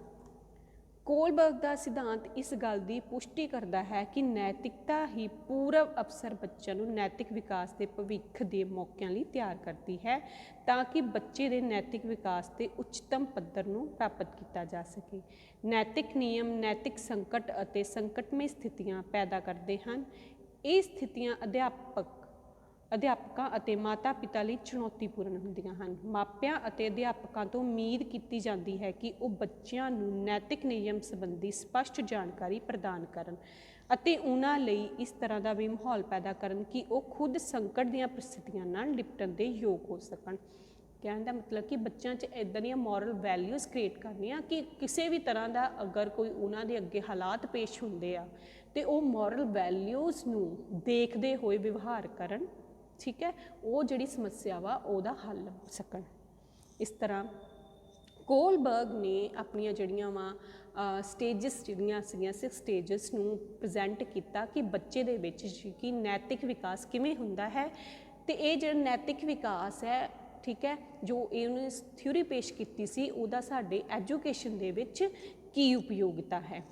ਕੋਲਬਰਗ ਦਾ ਸਿਧਾਂਤ ਇਸ ਗੱਲ ਦੀ ਪੁਸ਼ਟੀ ਕਰਦਾ ਹੈ ਕਿ ਨੈਤਿਕਤਾ ਹੀ ਪੂਰਵ ਅਵਸਰ ਬੱਚਿਆਂ ਨੂੰ ਨੈਤਿਕ ਵਿਕਾਸ ਦੇ ਭਵਿੱਖ ਦੇ ਮੌਕਿਆਂ ਲਈ ਤਿਆਰ ਕਰਦੀ ਹੈ ਤਾਂ ਕਿ ਬੱਚੇ ਦੇ ਨੈਤਿਕ ਵਿਕਾਸ ਦੇ ਉੱਚਤਮ ਪੱਧਰ ਨੂੰ ਪ੍ਰਾਪਤ ਕੀਤਾ ਜਾ ਸਕੇ। ਨੈਤਿਕ ਨਿਯਮ ਨੈਤਿਕ ਸੰਕਟ ਅਤੇ ਸੰਕਟਮਈ ਸਥਿਤੀਆਂ ਪੈਦਾ ਕਰਦੇ ਹਨ। ਇਹ ਸਥਿਤੀਆਂ ਅਧਿਆਪਕਾਂ ਅਤੇ ਮਾਤਾ ਪਿਤਾ ਲਈ ਚੁਣੌਤੀਪੂਰਨ ਹੁੰਦੀਆਂ ਹਨ। ਮਾਪਿਆਂ ਅਤੇ ਅਧਿਆਪਕਾਂ ਤੋਂ ਉਮੀਦ ਕੀਤੀ ਜਾਂਦੀ ਹੈ ਕਿ ਉਹ ਬੱਚਿਆਂ ਨੂੰ ਨੈਤਿਕ ਨਿਯਮ ਸੰਬੰਧੀ ਸਪਸ਼ਟ ਜਾਣਕਾਰੀ ਪ੍ਰਦਾਨ ਕਰਨ ਅਤੇ ਉਹਨਾਂ ਲਈ ਇਸ ਤਰ੍ਹਾਂ ਦਾ ਵੀ ਮਾਹੌਲ ਪੈਦਾ ਕਰਨ ਕਿ ਉਹ ਖੁਦ ਸੰਕਟ ਦੀਆਂ ਪ੍ਰਸਥਿਤੀਆਂ ਨਾਲ ਨਿਪਟਣ ਦੇ ਯੋਗ ਹੋ ਸਕਣ। ਕਹਿਣ ਦਾ ਮਤਲਬ ਕਿ ਬੱਚਿਆਂ 'ਚ ਇੱਦਾਂ ਦੀਆਂ ਮੋਰਲ ਵੈਲਿਊਜ਼ ਕ੍ਰੀਏਟ ਕਰਨੀਆਂ ਕਿ ਕਿਸੇ ਵੀ ਤਰ੍ਹਾਂ ਦਾ ਅਗਰ ਕੋਈ ਉਹਨਾਂ ਦੇ ਅੱਗੇ ਹਾਲਾਤ ਪੇਸ਼ ਹੁੰਦੇ ਆ ਤੇ ਉਹ ਮੋਰਲ ਵੈਲਿਊਜ਼ ਨੂੰ ਦੇਖਦੇ ਹੋਏ ਵਿਵਹਾਰ ਕਰਨ, ਠੀਕ ਹੈ, ਉਹ ਜਿਹੜੀ ਸਮੱਸਿਆ ਵਾ ਉਹਦਾ ਹੱਲ ਹੋ ਸਕਣ। ਇਸ ਤਰ੍ਹਾਂ ਕੋਲਬਰਗ ਨੇ ਆਪਣੀਆਂ ਜਿਹੜੀਆਂ ਵਾ ਸਟੇਜਸ ਜਿਹੜੀਆਂ ਸੀਗੀਆਂ 6 ਸਟੇਜਸ ਨੂੰ ਪ੍ਰੈਜ਼ੈਂਟ ਕੀਤਾ ਕਿ ਬੱਚੇ ਦੇ ਵਿੱਚ ਕਿ ਨੈਤਿਕ ਵਿਕਾਸ ਕਿਵੇਂ ਹੁੰਦਾ ਹੈ ਤੇ ਇਹ ਜਿਹੜਾ ਨੈਤਿਕ ਵਿਕਾਸ ਹੈ, ਠੀਕ ਹੈ, ਜੋ ਇਹਨੇ ਥਿਊਰੀ ਪੇਸ਼ ਕੀਤੀ ਸੀ ਉਹਦਾ ਸਾਡੇ ਐਜੂਕੇਸ਼ਨ ਦੇ ਵਿੱਚ ਕੀ ਉਪਯੋਗਤਾ ਹੈ।